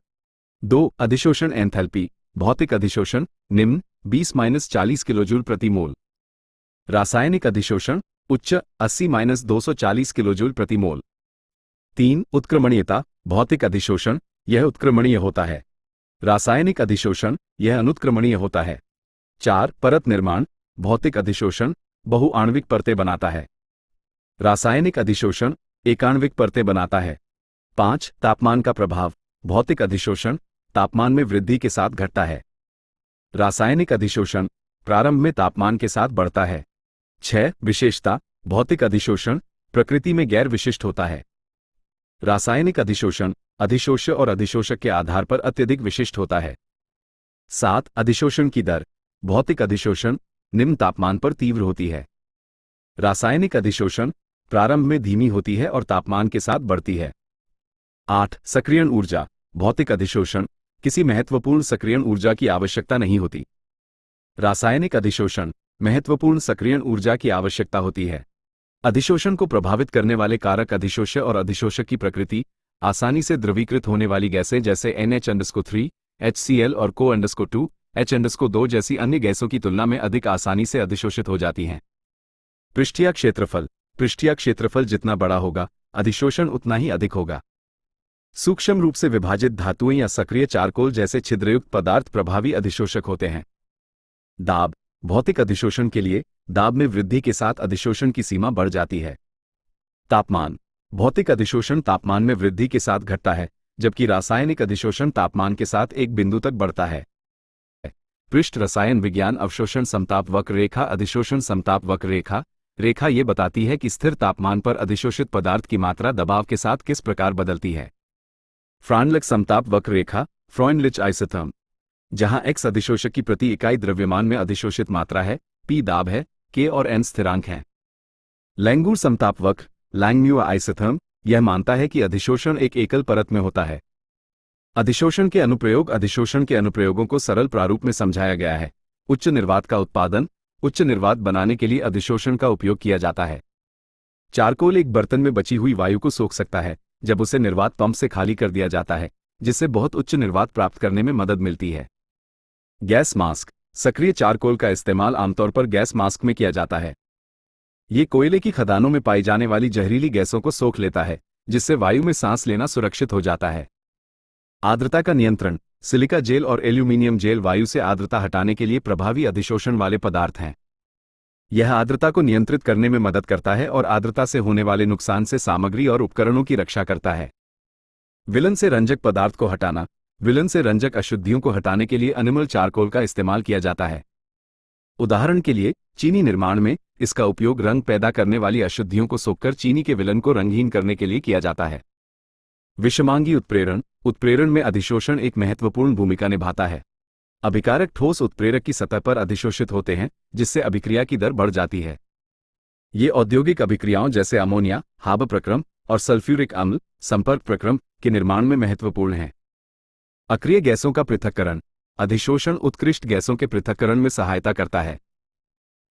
2. अधिशोषण एंथैल्पी। भौतिक अधिशोषण निम्न 20-40 किलोजूल प्रति मोल। रासायनिक अधिशोषण उच्च 80-240 किलोजूल प्रति मोल। 3. उत्क्रमणीयता। भौतिक अधिशोषण, यह उत्क्रमणीय होता है। रासायनिक अधिशोषण, यह अनुत्क्रमणीय होता है। 4. परत निर्माण। भौतिक अधिशोषण बहुआण्विक परतें बनाता है। रासायनिक अधिशोषण एकाण्विक परतें बनाता है। 5. तापमान का प्रभाव। भौतिक अधिशोषण तापमान में वृद्धि के साथ घटता है। रासायनिक अधिशोषण प्रारंभ में तापमान के साथ बढ़ता है। 6. विशेषता। भौतिक अधिशोषण प्रकृति में गैर विशिष्ट होता है। रासायनिक अधिशोषण अधिशोष्य और अधिशोषक के आधार पर अत्यधिक विशिष्ट होता है। 7. अधिशोषण की दर। भौतिक अधिशोषण निम्न तापमान पर तीव्र होती है। रासायनिक अधिशोषण प्रारंभ में धीमी होती है और तापमान के साथ बढ़ती है। 8. सक्रियण ऊर्जा। भौतिक अधिशोषण किसी महत्वपूर्ण सक्रियण ऊर्जा की आवश्यकता नहीं होती। रासायनिक अधिशोषण महत्वपूर्ण सक्रियण ऊर्जा की आवश्यकता होती है। अधिशोषण को प्रभावित करने वाले कारक अधिशोष्य और अधिशोषक की प्रकृति, आसानी से द्रवीकृत होने वाली गैसें जैसे NH3, HCl और CO2, H2 जैसी अन्य गैसों की तुलना में अधिक आसानी से अधिशोषित हो जाती हैं। पृष्ठीय क्षेत्रफल। पृष्ठीय क्षेत्रफल जितना बड़ा होगा, अधिशोषण उतना ही अधिक होगा। सूक्ष्म रूप से विभाजित धातुएं या सक्रिय चारकोल जैसे छिद्रयुक्त पदार्थ प्रभावी अधिशोषक होते हैं। दाब। भौतिक अधिशोषण के लिए दाब में वृद्धि के साथ अधिशोषण की सीमा बढ़ जाती है। तापमान। भौतिक अधिशोषण तापमान में वृद्धि के साथ घटता है, जबकि रासायनिक अधिशोषण तापमान के साथ एक बिंदु तक बढ़ता है। पृष्ठ रसायन विज्ञान अवशोषण समताप वक्र रेखा। अधिशोषण समताप वक्र रेखा रेखा ये बताती है कि स्थिर तापमान पर अधिशोषित पदार्थ की मात्रा दबाव के साथ किस प्रकार बदलती है। फ्रानलक समताप वक्र रेखा फ्रॉइनलिच आइसोथर्म, जहां x अधिशोषक की प्रति इकाई द्रव्यमान में अधिशोषित मात्रा है, p दाब है, k और n स्थिरांक हैं। लैंगूर समताप वक्र लैंगम्यू आइसोथर्म यह मानता है कि अधिशोषण एक एकल परत में होता है। अधिशोषण के अनुप्रयोग। अधिशोषण के अनुप्रयोगों को सरल प्रारूप में समझाया गया है। उच्च निर्वात का उत्पादन। उच्च निर्वात बनाने के लिए अधिशोषण का उपयोग किया जाता है। चारकोल एक बर्तन में बची हुई वायु को सोख सकता है जब उसे निर्वात पंप से खाली कर दिया जाता है, जिससे बहुत उच्च निर्वात प्राप्त करने में मदद मिलती है। Gas mask. सक्रिय चारकोल का इस्तेमाल आमतौर पर गैस मास्क में किया जाता है। ये कोयले की खदानों में पाई जाने वाली जहरीली गैसों को सोख लेता है, जिससे वायु में सांस लेना सुरक्षित हो जाता है। आर्द्रता का नियंत्रण। सिलिका जेल और एल्यूमीनियम जेल वायु से आर्द्रता हटाने के लिए प्रभावी अधिशोषण वाले पदार्थ हैं। यह आर्द्रता को नियंत्रित करने में मदद करता है और आर्द्रता से होने वाले नुकसान से सामग्री और उपकरणों की रक्षा करता है। विलन से रंजक पदार्थ को हटाना। विलन से रंजक अशुद्धियों को हटाने के लिए एनिमल चारकोल का इस्तेमाल किया जाता है। उदाहरण के लिए चीनी निर्माण में इसका उपयोग रंग पैदा करने वाली अशुद्धियों को सोखकर चीनी के विलन को रंगहीन करने के लिए किया जाता है। विषमांगी उत्प्रेरण। उत्प्रेरण में अधिशोषण एक महत्वपूर्ण भूमिका निभाता है। अभिकारक ठोस उत्प्रेरक की सतह पर अधिशोषित होते हैं, जिससे अभिक्रिया की दर बढ़ जाती है। ये औद्योगिक अभिक्रियाओं जैसे अमोनिया, हाब प्रक्रम और सल्फ्यूरिक अम्ल संपर्क प्रक्रम के निर्माण में महत्वपूर्ण हैं। अक्रिय गैसों का पृथक्करण। अधिशोषण उत्कृष्ट गैसों के पृथक्करण में सहायता करता है।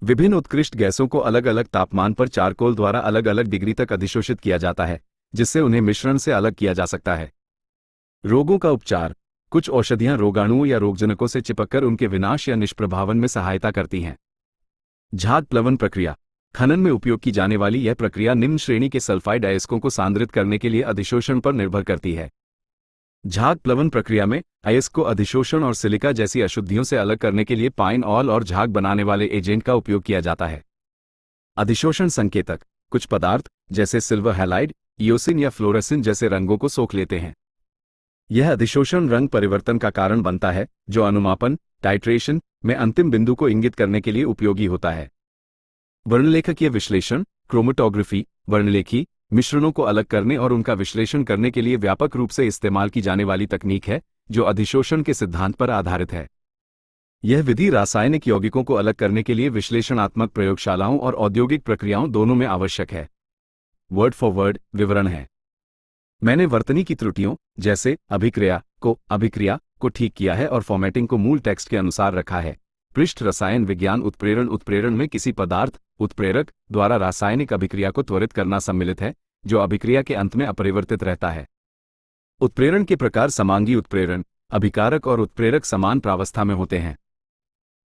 विभिन्न उत्कृष्ट गैसों को अलग अलग तापमान पर चारकोल द्वारा अलग अलग डिग्री तक अधिशोषित किया जाता है, जिससे उन्हें मिश्रण से अलग किया जा सकता है। रोगों का उपचार। कुछ औषधियां रोगाणुओं या रोगजनकों से चिपककर उनके विनाश या निष्प्रभावन में सहायता करती हैं। झाग प्लवन प्रक्रिया। खनन में उपयोग की जाने वाली यह प्रक्रिया निम्न श्रेणी के सल्फाइड अयस्कों को सांद्रित करने के लिए अधिशोषण पर निर्भर करती है। झाग प्लवन प्रक्रिया में अयस्क को अधिशोषण और सिलिका जैसी अशुद्धियों से अलग करने के लिए पाइन ऑयल और झाग बनाने वाले एजेंट का उपयोग किया जाता है। अधिशोषण संकेतक। कुछ पदार्थ जैसे सिल्वर हैलाइड, इयोसिन या फ्लोरेसिन जैसे रंगों को सोख लेते हैं। यह अधिशोषण रंग परिवर्तन का कारण बनता है, जो अनुमापन टाइट्रेशन में अंतिम बिंदु को इंगित करने के लिए उपयोगी होता है। वर्णलेखकीय विश्लेषण क्रोमेटोग्राफी वर्णलेखी मिश्रणों को अलग करने और उनका विश्लेषण करने के लिए व्यापक रूप से इस्तेमाल की जाने वाली तकनीक है, जो अधिशोषण के सिद्धांत पर आधारित है। यह विधि रासायनिक यौगिकों को अलग करने के लिए विश्लेषणात्मक प्रयोगशालाओं और औद्योगिक प्रक्रियाओं दोनों में आवश्यक है। वर्ड फॉर वर्ड विवरण है। मैंने वर्तनी की त्रुटियों जैसे अभिक्रिया को ठीक किया है और फॉर्मेटिंग को मूल टेक्स्ट के अनुसार रखा है। पृष्ठ रसायन विज्ञान उत्प्रेरण में किसी पदार्थ उत्प्रेरक द्वारा रासायनिक अभिक्रिया को त्वरित करना सम्मिलित है, जो अभिक्रिया के अंत में अपरिवर्तित रहता है। उत्प्रेरण के प्रकार समांगी उत्प्रेरण, अभिकारक और उत्प्रेरक समान प्रावस्था में होते हैं।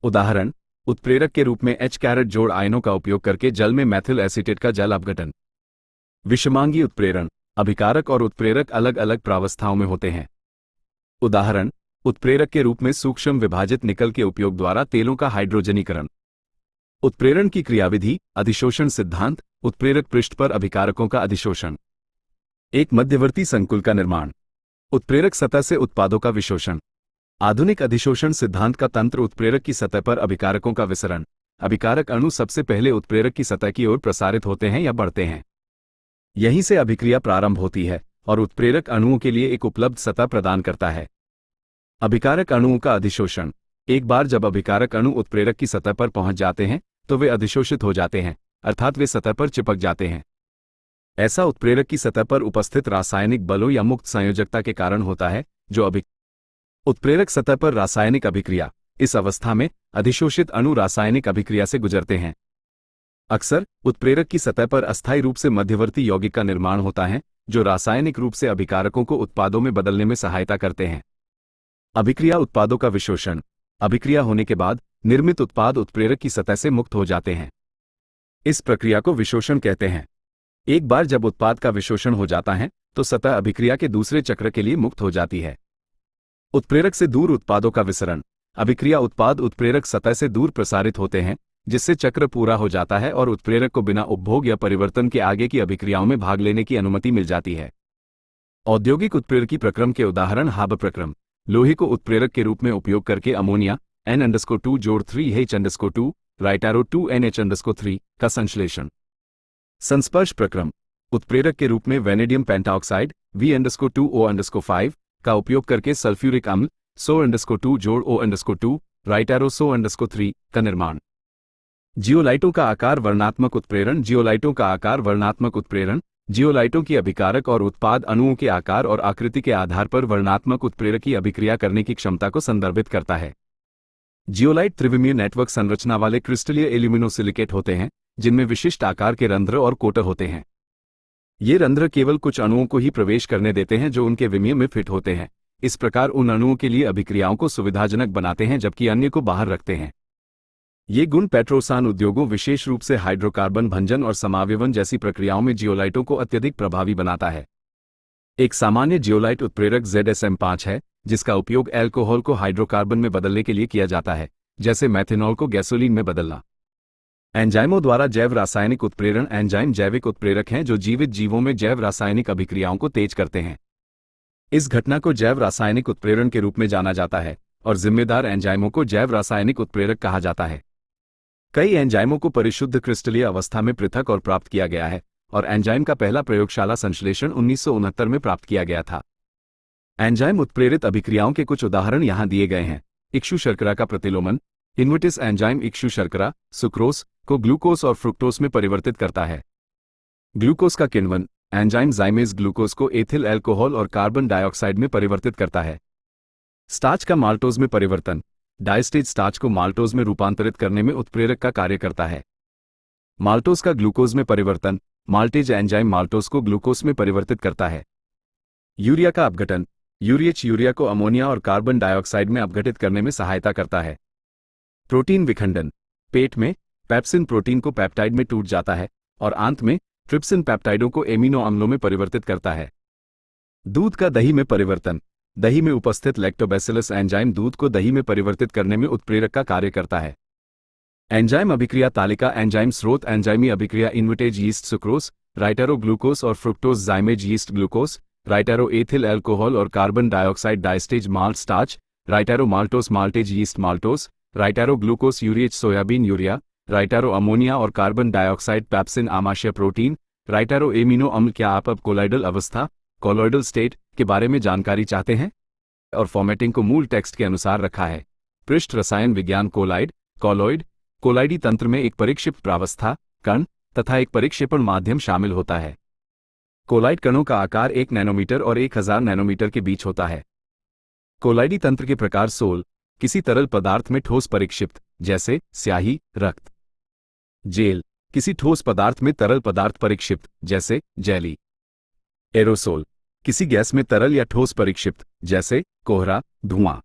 उदाहरण, उत्प्रेरक के रूप में H- जोड़ आयनों का उपयोग करके जल में मैथिल एसीटेट का जल अपघटन। विषमांगी उत्प्रेरण, अभिकारक और उत्प्रेरक अलग अलग प्रावस्थाओं में होते हैं। उदाहरण, उत्प्रेरक के रूप में सूक्ष्म विभाजित निकल के उपयोग द्वारा तेलों का हाइड्रोजनीकरण। उत्प्रेरण की क्रियाविधि, अधिशोषण सिद्धांत, उत्प्रेरक पृष्ठ पर अभिकारकों का अधिशोषण। एक मध्यवर्ती संकुल का निर्माण। उत्प्रेरक सतह से उत्पादों का विशोषण। आधुनिक अधिशोषण सिद्धांत का तंत्र उत्प्रेरक की सतह पर अभिकारकों का विसरण। अभिकारक अणु सबसे पहले उत्प्रेरक की सतह की ओर प्रसारित होते हैं या बढ़ते हैं। यहीं से अभिक्रिया प्रारंभ होती है और उत्प्रेरक अणुओं के लिए एक उपलब्ध सतह प्रदान करता है। अभिकारक अणुओं का अधिशोषण। एक बार जब अभिकारक अणु उत्प्रेरक की सतह पर पहुंच जाते हैं तो वे अधिशोषित हो जाते हैं, अर्थात वे सतह पर चिपक जाते हैं। ऐसा उत्प्रेरक की सतह पर उपस्थित रासायनिक बलों या मुक्त संयोजकता के कारण होता है, जो उत्प्रेरक सतह पर रासायनिक अभिक्रिया। इस अवस्था में अधिशोषित अणु रासायनिक अभिक्रिया से गुजरते हैं। अक्सर उत्प्रेरक की सतह पर अस्थायी रूप से मध्यवर्ती यौगिक का निर्माण होता है, जो रासायनिक रूप से अभिकारकों को उत्पादों में बदलने में सहायता करते हैं। अभिक्रिया उत्पादों का विशोषण। अभिक्रिया होने के बाद निर्मित उत्पाद उत्प्रेरक की सतह से मुक्त हो जाते हैं। इस प्रक्रिया को विशोषण कहते हैं। एक बार जब उत्पाद का विशोषण हो जाता है तो सतह अभिक्रिया के दूसरे चक्र के लिए मुक्त हो जाती है। उत्प्रेरक से दूर उत्पादों का विसरण। अभिक्रिया उत्पाद उत्प्रेरक सतह से दूर प्रसारित होते हैं, जिससे चक्र पूरा हो जाता है और उत्प्रेरक को बिना उपभोग या परिवर्तन के आगे की अभिक्रियाओं में भाग लेने की अनुमति मिल जाती है। औद्योगिक उत्प्रेरकी प्रक्रम के उदाहरण हाब प्रक्रम। लोहे को उत्प्रेरक के रूप में उपयोग करके अमोनिया N-2 जोड़ 3H-2 राइटारो 2NH-3 का संश्लेषण। संस्पर्श प्रक्रम। उत्प्रेरक के रूप में वेनेडियम पेंटाऑक्साइड V-2O-5 का उपयोग करके सल्फ्यूरिक अम्ल SO-2 जोड़ O-2 राइटारो SO-3 का निर्माण। जियोलाइटों का आकार वर्णात्मक उत्प्रेरण। जियोलाइटों का आकार वर्णात्मक उत्प्रेरण जियोलाइटों की अभिकारक और उत्पाद अणुओं के आकार और आकृति के आधार पर वर्णात्मक उत्प्रेरकी अभिक्रिया करने की क्षमता को संदर्भित करता है। जियोलाइट त्रिविमीय नेटवर्क संरचना वाले क्रिस्टलीय एल्यूमिनोसिलिकेट होते हैं, जिनमें विशिष्ट आकार के रंध्र और कोटर होते हैं। ये रंध्र केवल कुछ अणुओं को ही प्रवेश करने देते हैं जो उनके विमीय में फिट होते हैं। इस प्रकार उन अणुओं के लिए अभिक्रियाओं को सुविधाजनक बनाते हैं, जबकि अन्य को बाहर रखते हैं। ये गुण पेट्रोसान उद्योगों, विशेष रूप से हाइड्रोकार्बन भंजन और समावयवन जैसी प्रक्रियाओं में जियोलाइटों को अत्यधिक प्रभावी बनाता है। एक सामान्य जियोलाइट उत्प्रेरक ZSM5 है, जिसका उपयोग अल्कोहल को हाइड्रोकार्बन में बदलने के लिए किया जाता है, जैसे मेथनॉल को गैसोलीन में बदलना। एंजाइमों द्वारा जैव रासायनिक उत्प्रेरण। एंजाइम जैविक उत्प्रेरक हैं जो जीवित जीवों में जैव रासायनिक अभिक्रियाओं को तेज करते हैं। इस घटना को जैव रासायनिक उत्प्रेरण के रूप में जाना जाता है और जिम्मेदार एंजाइमों को जैव रासायनिक उत्प्रेरक कहा जाता है। कई एंजाइमों को परिशुद्ध क्रिस्टलीय अवस्था में पृथक और प्राप्त किया गया है और एंजाइम का पहला प्रयोगशाला संश्लेषण 1969 में प्राप्त किया गया था। एंजाइम उत्प्रेरित अभिक्रियाओं के कुछ उदाहरण यहाँ दिए गए हैं। इक्षु शर्करा का प्रतिलोमन। इन्वर्टिस एंजाइम इक्षु शर्करा सुक्रोस को ग्लूकोस और फ्रुक्टोस में परिवर्तित करता है। ग्लूकोस का किण्वन। एंजाइम जाइमेज ग्लूकोस को एथिल अल्कोहल और कार्बन डाइऑक्साइड में परिवर्तित करता है। स्टार्च का माल्टोज में परिवर्तन। डायस्टेज स्टार्च को माल्टोज में रूपांतरित करने में उत्प्रेरक का कार्य करता है। माल्टोज का ग्लूकोज में परिवर्तन। माल्टेज एंजाइम माल्टोज को ग्लूकोज में परिवर्तित करता है। यूरिया का अपघटन। यूरिएच यूरिया को अमोनिया और कार्बन डाइऑक्साइड में अपघटित करने में सहायता करता है। प्रोटीन विखंडन। पेट में पेप्सिन प्रोटीन को पेप्टाइड में टूट जाता है और आंत में ट्रिप्सिन पेप्टाइडों को एमिनो अम्लों में परिवर्तित करता है। दूध का दही में परिवर्तन। दही में उपस्थित लैक्टोबैसिलस एंजाइम दूध को दही में परिवर्तित करने में उत्प्रेरक का कार्य करता है। एंजाइम अभिक्रिया तालिका। एंजाइम स्रोत। एंजाइमी अभिक्रिया invertase yeast sucrose right arrow glucose और fructose zymase yeast glucose right arrow ethyl alcohol और carbon dioxide diastase malt starch right arrow maltose maltase yeast maltose right arrow glucose urease soybean urea right arrow ammonia और carbon dioxide pepsin आमाशय protein right arrow amino अम्ल। क्या आप अब colloidal अवस्था colloidal state के बारे में जानकारी चाहते हैं? और फॉर्मेटिंग को मूल टेक्स्ट के अनुसार रखा है। पृष्ठ रसायन विज्ञान कोलाइड, कॉलॉइड, कोलाइडी तंत्र में एक परिक्षिप्त प्रावस्था, कण तथा एक परिक्षेपण माध्यम शामिल होता है। कोलाइड कणों का आकार 1 नैनोमीटर और 1000 नैनोमीटर के बीच होता है। कोलाइडी तंत्र के प्रकार सोल, किसी तरल पदार्थ में ठोस परिक्षिप्त, जैसे स्याही, रक्त। जेल, किसी ठोस पदार्थ में तरल पदार्थ परिक्षिप्त, जैसे जेली। एरोसोल, किसी गैस में तरल या ठोस परिक्षिप्त, जैसे कोहरा, धुआं।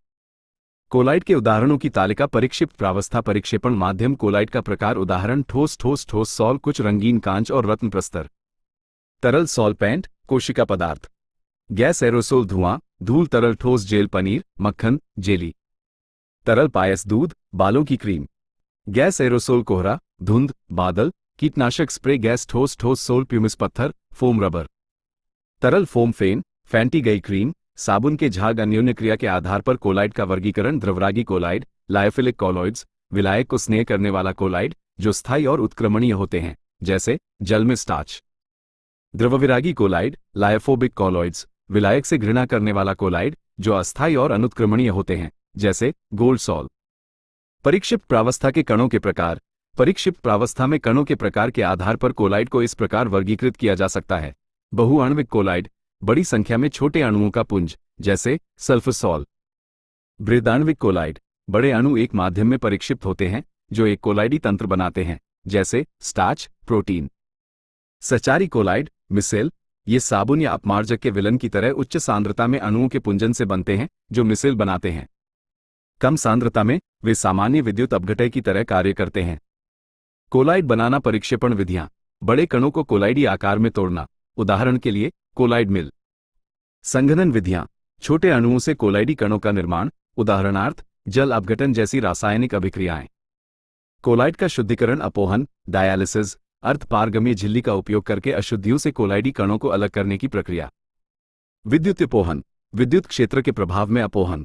कोलाइड के उदाहरणों की तालिका परिक्षिप्त प्रावस्था परिक्षेपण माध्यम कोलाइड का प्रकार उदाहरण ठोस ठोस ठोस सॉल कुछ रंगीन कांच और रत्न प्रस्तर। तरल सॉल्पेंट कोशिका पदार्थ। गैस एरोसोल धुआं, धूल तरल ठोस जेल पनीर, मक्खन, जेली। तरल पायस दूध, बालों की क्रीम। गैस एरोसोल कोहरा, धुंध, बादल, कीटनाशक स्प्रे गैस ठोस ठोस सोल प्यूमिस पत्थर, फोम रबर। तरल फोम फेन, फैंटी गई क्रीम, साबुन के झाग। अन्योन्य क्रिया के आधार पर कोलाइड का वर्गीकरण द्रवरागी कोलाइड, लायोफिलिक कॉलॉइड्स, विलायक को स्नेह करने वाला कोलाइड जो स्थायी और उत्क्रमणीय होते हैं, जैसे जल में स्टार्च। द्रवविरागी कोलाइड, लायोफोबिक कॉलॉइड्स, विलायक से घृणा करने वाला कोलाइड जो अस्थायी और अनुत्क्रमणीय होते हैं, जैसे गोल्ड सॉल। परिक्षिप्त प्रावस्था के कणों के प्रकार। परिक्षिप्त प्रावस्था में कणों के प्रकार के आधार पर कोलाइड को इस प्रकार वर्गीकृत किया जा सकता है। बहुआण्विक कोलाइड, बड़ी संख्या में छोटे अणुओं का पुंज, जैसे सल्फर सॉल। बृहदाण्विक कोलाइड, बड़े अणु एक माध्यम में परिक्षिप्त होते हैं जो एक कोलाइडी तंत्र बनाते हैं, जैसे स्टार्च, प्रोटीन। सचारी कोलाइड, मिसेल, ये साबुन या अपमार्जक के विलन की तरह उच्च सांद्रता में अणुओं के पुंजन से बनते हैं जो मिसेल बनाते हैं। कम सांद्रता में वे सामान्य विद्युत अपघटय की तरह कार्य करते हैं। कोलाइड बनाना परिक्षेपण विधियां। बड़े कणों को कोलाइडी आकार में तोड़ना, उदाहरण के लिए कोलाइड मिल। संघनन विधियां। छोटे अणुओं से कोलाइडी कणों का निर्माण, उदाहरणार्थ जल अपघटन जैसी रासायनिक अभिक्रियाएं। कोलाइड का शुद्धिकरण अपोहन, डायालिसिस, अर्धपारगम्य झिल्ली का उपयोग करके अशुद्धियों से कोलाइडी कणों को अलग करने की प्रक्रिया। विद्युत अपोहन, विद्युत क्षेत्र के प्रभाव में अपोहन।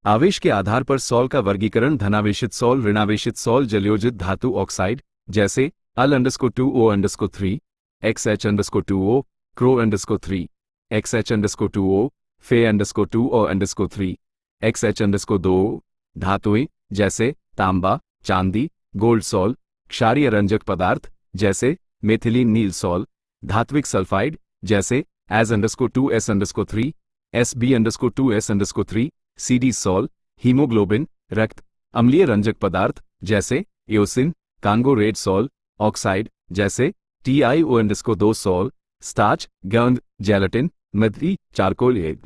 आवेश के आधार पर सॉल का वर्गीकरण धनावेशित सॉल, ऋणावेशित सॉल, जलयोजित धातु ऑक्साइड, जैसे Al_2O_3, XH_2O, Cro_3, XH_2O, Fe_2O_3, XH_2O, धातुएं जैसे तांबा, चांदी, गोल्ड सॉल, क्षारीय रंजक पदार्थ जैसे मेथिलीन नील सॉल, धात्विक सल्फाइड जैसे As_2S_3, Sb_2S_3, CD sol, haemoglobin, रक्त, अम्लीय रंजक पदार्थ जैसे एओसिन, कांगो रेड सॉल, ऑक्साइड जैसे TiO_2 सॉल, स्टार्च, गेंद, जेलेटिन, मधु, चारकोल।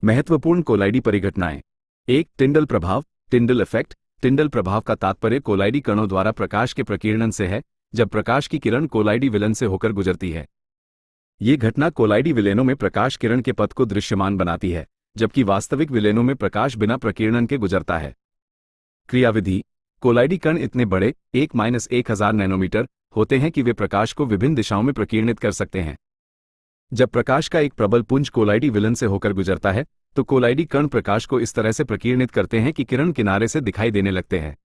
महत्वपूर्ण कोलाइडी परिघटनाएं। 1. टिंडल प्रभाव, टिंडल इफेक्ट। टिंडल प्रभाव का तात्पर्य कोलाइडी कणों द्वारा प्रकाश के प्रकीर्णन से है, जब प्रकाश की किरण कोलाइडी विलन से होकर गुजरती है। ये घटना कोलाइडी विलेनों में प्रकाश किरण के पथ को दृश्यमान बनाती है, जबकि वास्तविक विलेनों में प्रकाश बिना प्रकीर्णन के गुजरता है। क्रियाविधि। कोलाइडी कण इतने बड़े 1-1000 नैनोमीटर होते हैं कि वे प्रकाश को विभिन्न दिशाओं में प्रकीर्णित कर सकते हैं। जब प्रकाश का एक प्रबल पुंज कोलाइडी विलन से होकर गुजरता है तो कोलाइडी कण प्रकाश को इस तरह से प्रकीर्णित करते हैं कि किरण किनारे से दिखाई देने लगते हैं।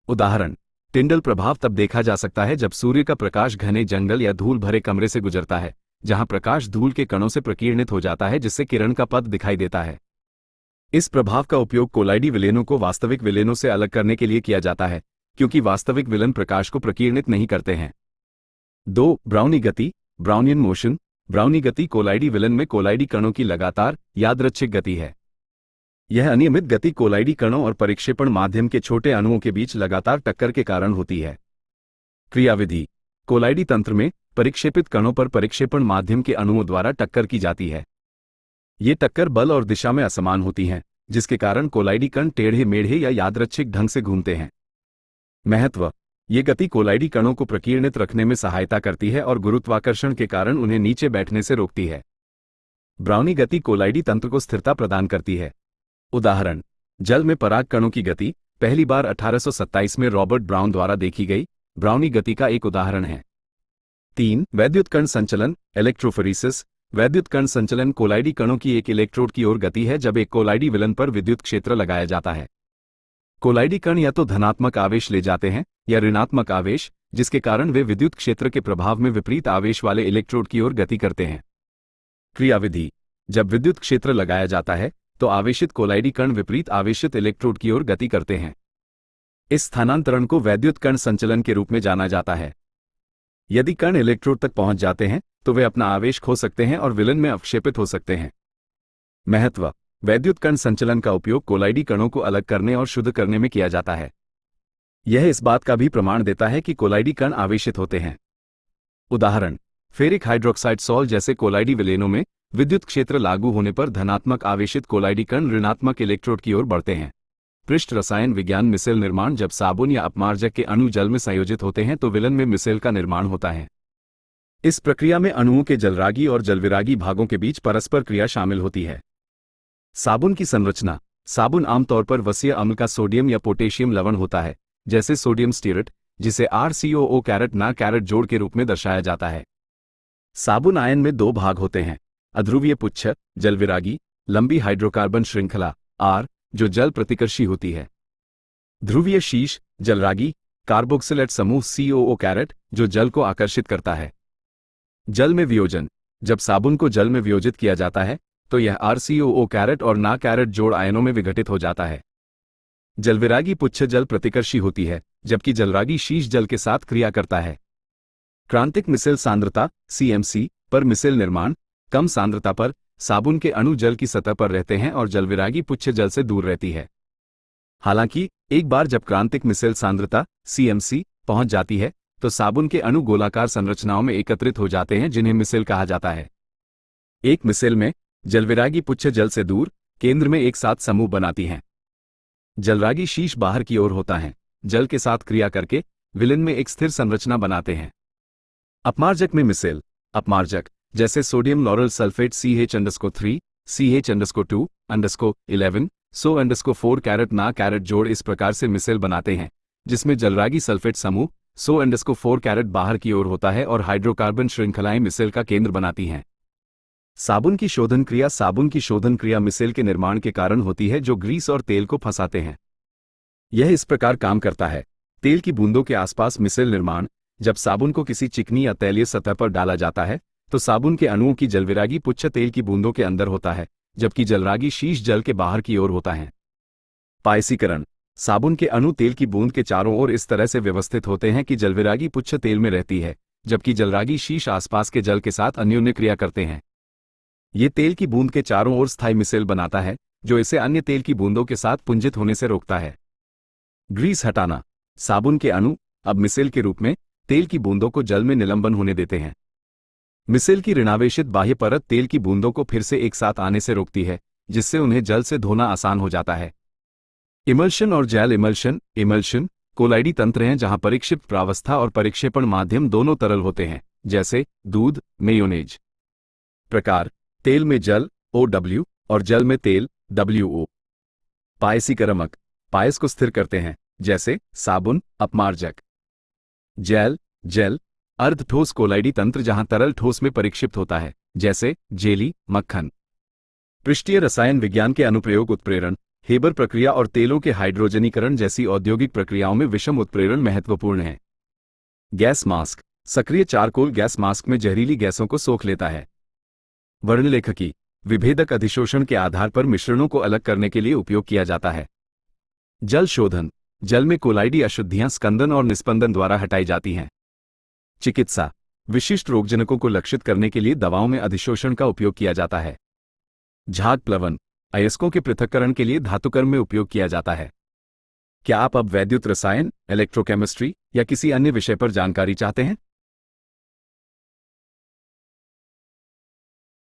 उदाहरण, टिंडल प्रभाव तब देखा जा सकता है जब सूर्य का प्रकाश घने जंगल या धूल भरे कमरे से गुजरता है, जहां प्रकाश धूल के कणों से प्रकीर्णित हो जाता है जिससे किरण का पथ दिखाई देता है। इस प्रभाव का उपयोग कोलाइडी विलेनों को वास्तविक विलेनों से अलग करने के लिए किया जाता है, क्योंकि वास्तविक विलन प्रकाश को प्रकीर्णित नहीं करते हैं। 2. ब्राउनी गति, ब्राउनियन मोशन। ब्राउनी गति कोलाइडी विलन में कोलाइडी कणों की लगातार यादृच्छिक गति है। यह अनियमित गति कोलाइडी कणों और परिक्षेपण माध्यम के छोटे अणुओं के बीच लगातार टक्कर के कारण होती है। क्रियाविधि। कोलाइडी तंत्र में परिक्षेपित कणों पर परिक्षेपण माध्यम के अणुओं द्वारा टक्कर की जाती है। ये टक्कर बल और दिशा में असमान होती हैं, जिसके कारण कोलाइडी कण टेढ़े मेढ़े या यादृच्छिक ढंग से घूमते हैं। महत्व। ये गति कोलाइडी कणों को प्रकीर्णित रखने में सहायता करती है और गुरुत्वाकर्षण के कारण उन्हें नीचे बैठने से रोकती है। ब्राउनी गति कोलाइडी तंत्र को स्थिरता प्रदान करती है। उदाहरण, जल में पराग कणों की गति पहली बार 1827 में रॉबर्ट ब्राउन द्वारा देखी गई ब्राउनी गति का एक उदाहरण है। 3. वैद्युत कण संचलन, इलेक्ट्रोफोरेसिस। वैद्युत कण संचलन कोलाइडी कणों की एक इलेक्ट्रोड की ओर गति है जब एक कोलाइडी विलन पर विद्युत क्षेत्र लगाया जाता है। कोलाइडी कण या तो धनात्मक आवेश ले जाते हैं या ऋणात्मक आवेश, जिसके कारण वे विद्युत क्षेत्र के प्रभाव में विपरीत आवेश वाले इलेक्ट्रोड की ओर गति करते हैं। क्रियाविधि। जब विद्युत क्षेत्र लगाया जाता है तो आवेशित कोलाइडी कण विपरीत आवेशित इलेक्ट्रोड की ओर गति करते हैं। इस स्थानांतरण को वैद्युत कण संचलन के रूप में जाना जाता है। यदि कण इलेक्ट्रोड तक पहुंच जाते हैं तो वे अपना आवेश खो सकते हैं और विलन में अवक्षेपित हो सकते हैं। महत्व: वैद्युत कण संचलन का उपयोग कोलाइडी कणों को अलग करने और शुद्ध करने में किया जाता है। यह इस बात का भी प्रमाण देता है कि कोलाइडी कण आवेशित होते हैं। उदाहरण: फेरिक हाइड्रोक्साइड सॉल्ट जैसे कोलाइडी विलेनों में विद्युत क्षेत्र लागू होने पर धनात्मक आवेशित कोलाइडी कण ऋणात्मक इलेक्ट्रोड की ओर बढ़ते हैं। पृष्ठ रसायन विज्ञान मिसेल निर्माण: जब साबुन या अपमार्जक के अणु जल में संयोजित होते हैं तो विलन में मिसेल का निर्माण होता है। इस प्रक्रिया में अणुओं के जलरागी और जलविरागी भागों के बीच परस्पर क्रिया शामिल होती है। साबुन की संरचना: साबुन आमतौर पर वसीय अम्ल का सोडियम या पोटेशियम लवण होता है, जैसे सोडियम स्टीरेट, जिसे RCOO जोड़ के रूप में दर्शाया जाता है। साबुन आयन में दो भाग होते हैं: अध्रुवीय पुच्छ जलविरागी, लंबी हाइड्रोकार्बन श्रृंखला R जो जल प्रतिकर्षी होती है। ध्रुवीय शीश जलरागी, कार्बोक्सिलेट समूह COO जो जल को आकर्षित करता है। जल में वियोजन: जब साबुन को जल में वियोजित किया जाता है तो यह RCOO और ना जोड़ आयनों में विघटित हो जाता है। जलविरागी पुच्छ जल प्रतिकर्षी होती है, जबकि जलरागी शीश जल के साथ क्रिया करता है। क्रांतिक मिसेल सांद्रता CMC पर मिसेल निर्माण: कम सांद्रता पर साबुन के अणु जल की सतह पर रहते हैं और जलविरागी पुच्छ जल से दूर रहती है। हालांकि एक बार जब क्रांतिक मिसेल सांद्रता CMC पहुंच जाती है तो साबुन के अणु गोलाकार संरचनाओं में एकत्रित हो जाते हैं जिन्हें मिसेल कहा जाता है। एक मिसेल में जलविरागी पुच्छ जल से दूर केंद्र में एक साथ समूह बनाती हैं। जलरागी शीश बाहर की ओर होता है, जल के साथ क्रिया करके विलन में एक स्थिर संरचना बनाते हैं। अपमार्जक में मिसेल: अपमार्जक जैसे sodium lauryl sulphate CH_3, CH_2, 11, ना जोड़ इस प्रकार से मिसेल बनाते हैं जिसमें जलरागी सल्फेट समूह 4 बाहर की ओर होता है और हाइड्रोकार्बन श्रृंखलाएं मिसेल का केंद्र बनाती हैं। साबुन की शोधन क्रिया: साबुन की शोधन क्रिया मिसेल के निर्माण के कारण होती है जो ग्रीस और तेल को फंसाते हैं। यह इस प्रकार काम करता है: तेल की बूंदों के आसपास मिसेल निर्माण: जब साबुन को किसी चिकनी या तैलीय सतह पर डाला जाता है तो साबुन के अणुओं की जलविरागी पुच्छ तेल की बूंदों के अंदर होता है, जबकि जलरागी शीश जल के बाहर की ओर होता है। पायसीकरण: साबुन के अणु तेल की बूंद के चारों ओर इस तरह से व्यवस्थित होते हैं कि जलविरागी पुच्छ तेल में रहती है, जबकि जलरागी शीश आसपास के जल के साथ अन्योन्य क्रिया करते हैं। ये तेल की बूंद के चारों ओर स्थायी मिसेल बनाता है जो इसे अन्य तेल की बूंदों के साथ पुंजित होने से रोकता है। ग्रीस हटाना: साबुन के अणु अब मिसेल के रूप में तेल की बूंदों को जल में निलंबन होने देते हैं। मिसेल की ऋणावेशित बाह्य परत तेल की बूंदों को फिर से एक साथ आने से रोकती है, जिससे उन्हें जल से धोना आसान हो जाता है। इमल्शन और जेल इमल्शन कोलाइडी तंत्र हैं जहां परिक्षिप्त प्रावस्था और परिक्षेपण माध्यम दोनों तरल होते हैं, जैसे दूध, मेयोनेज। प्रकार: तेल में जल OW और जल में तेल WO। पायसीकरमक: पायस को स्थिर करते हैं, जैसे साबुन, अपमार्जक। जेल अर्ध ठोस कोलाइडी तंत्र जहां तरल ठोस में परिक्षिप्त होता है, जैसे जेली, मक्खन। पृष्ठीय रसायन विज्ञान के अनुप्रयोग: उत्प्रेरण, हेबर प्रक्रिया और तेलों के हाइड्रोजनीकरण जैसी औद्योगिक प्रक्रियाओं में विषम उत्प्रेरण महत्वपूर्ण है। गैस मास्क: सक्रिय चारकोल गैस मास्क में जहरीली गैसों को सोख लेता है। वर्णलेखकी: विभेदक अधिशोषण के आधार पर मिश्रणों को अलग करने के लिए उपयोग किया जाता है। जल शोधन: जल में कोलाइडी अशुद्धियां स्कंदन और निस्पंदन द्वारा हटाई जाती हैं। चिकित्सा: विशिष्ट रोगजनकों को लक्षित करने के लिए दवाओं में अधिशोषण का उपयोग किया जाता है। झाग प्लवन: अयस्कों के पृथक्करण के लिए धातुकर्म में उपयोग किया जाता है। क्या आप अब वैद्युत रसायन, इलेक्ट्रोकेमिस्ट्री या किसी अन्य विषय पर जानकारी चाहते हैं?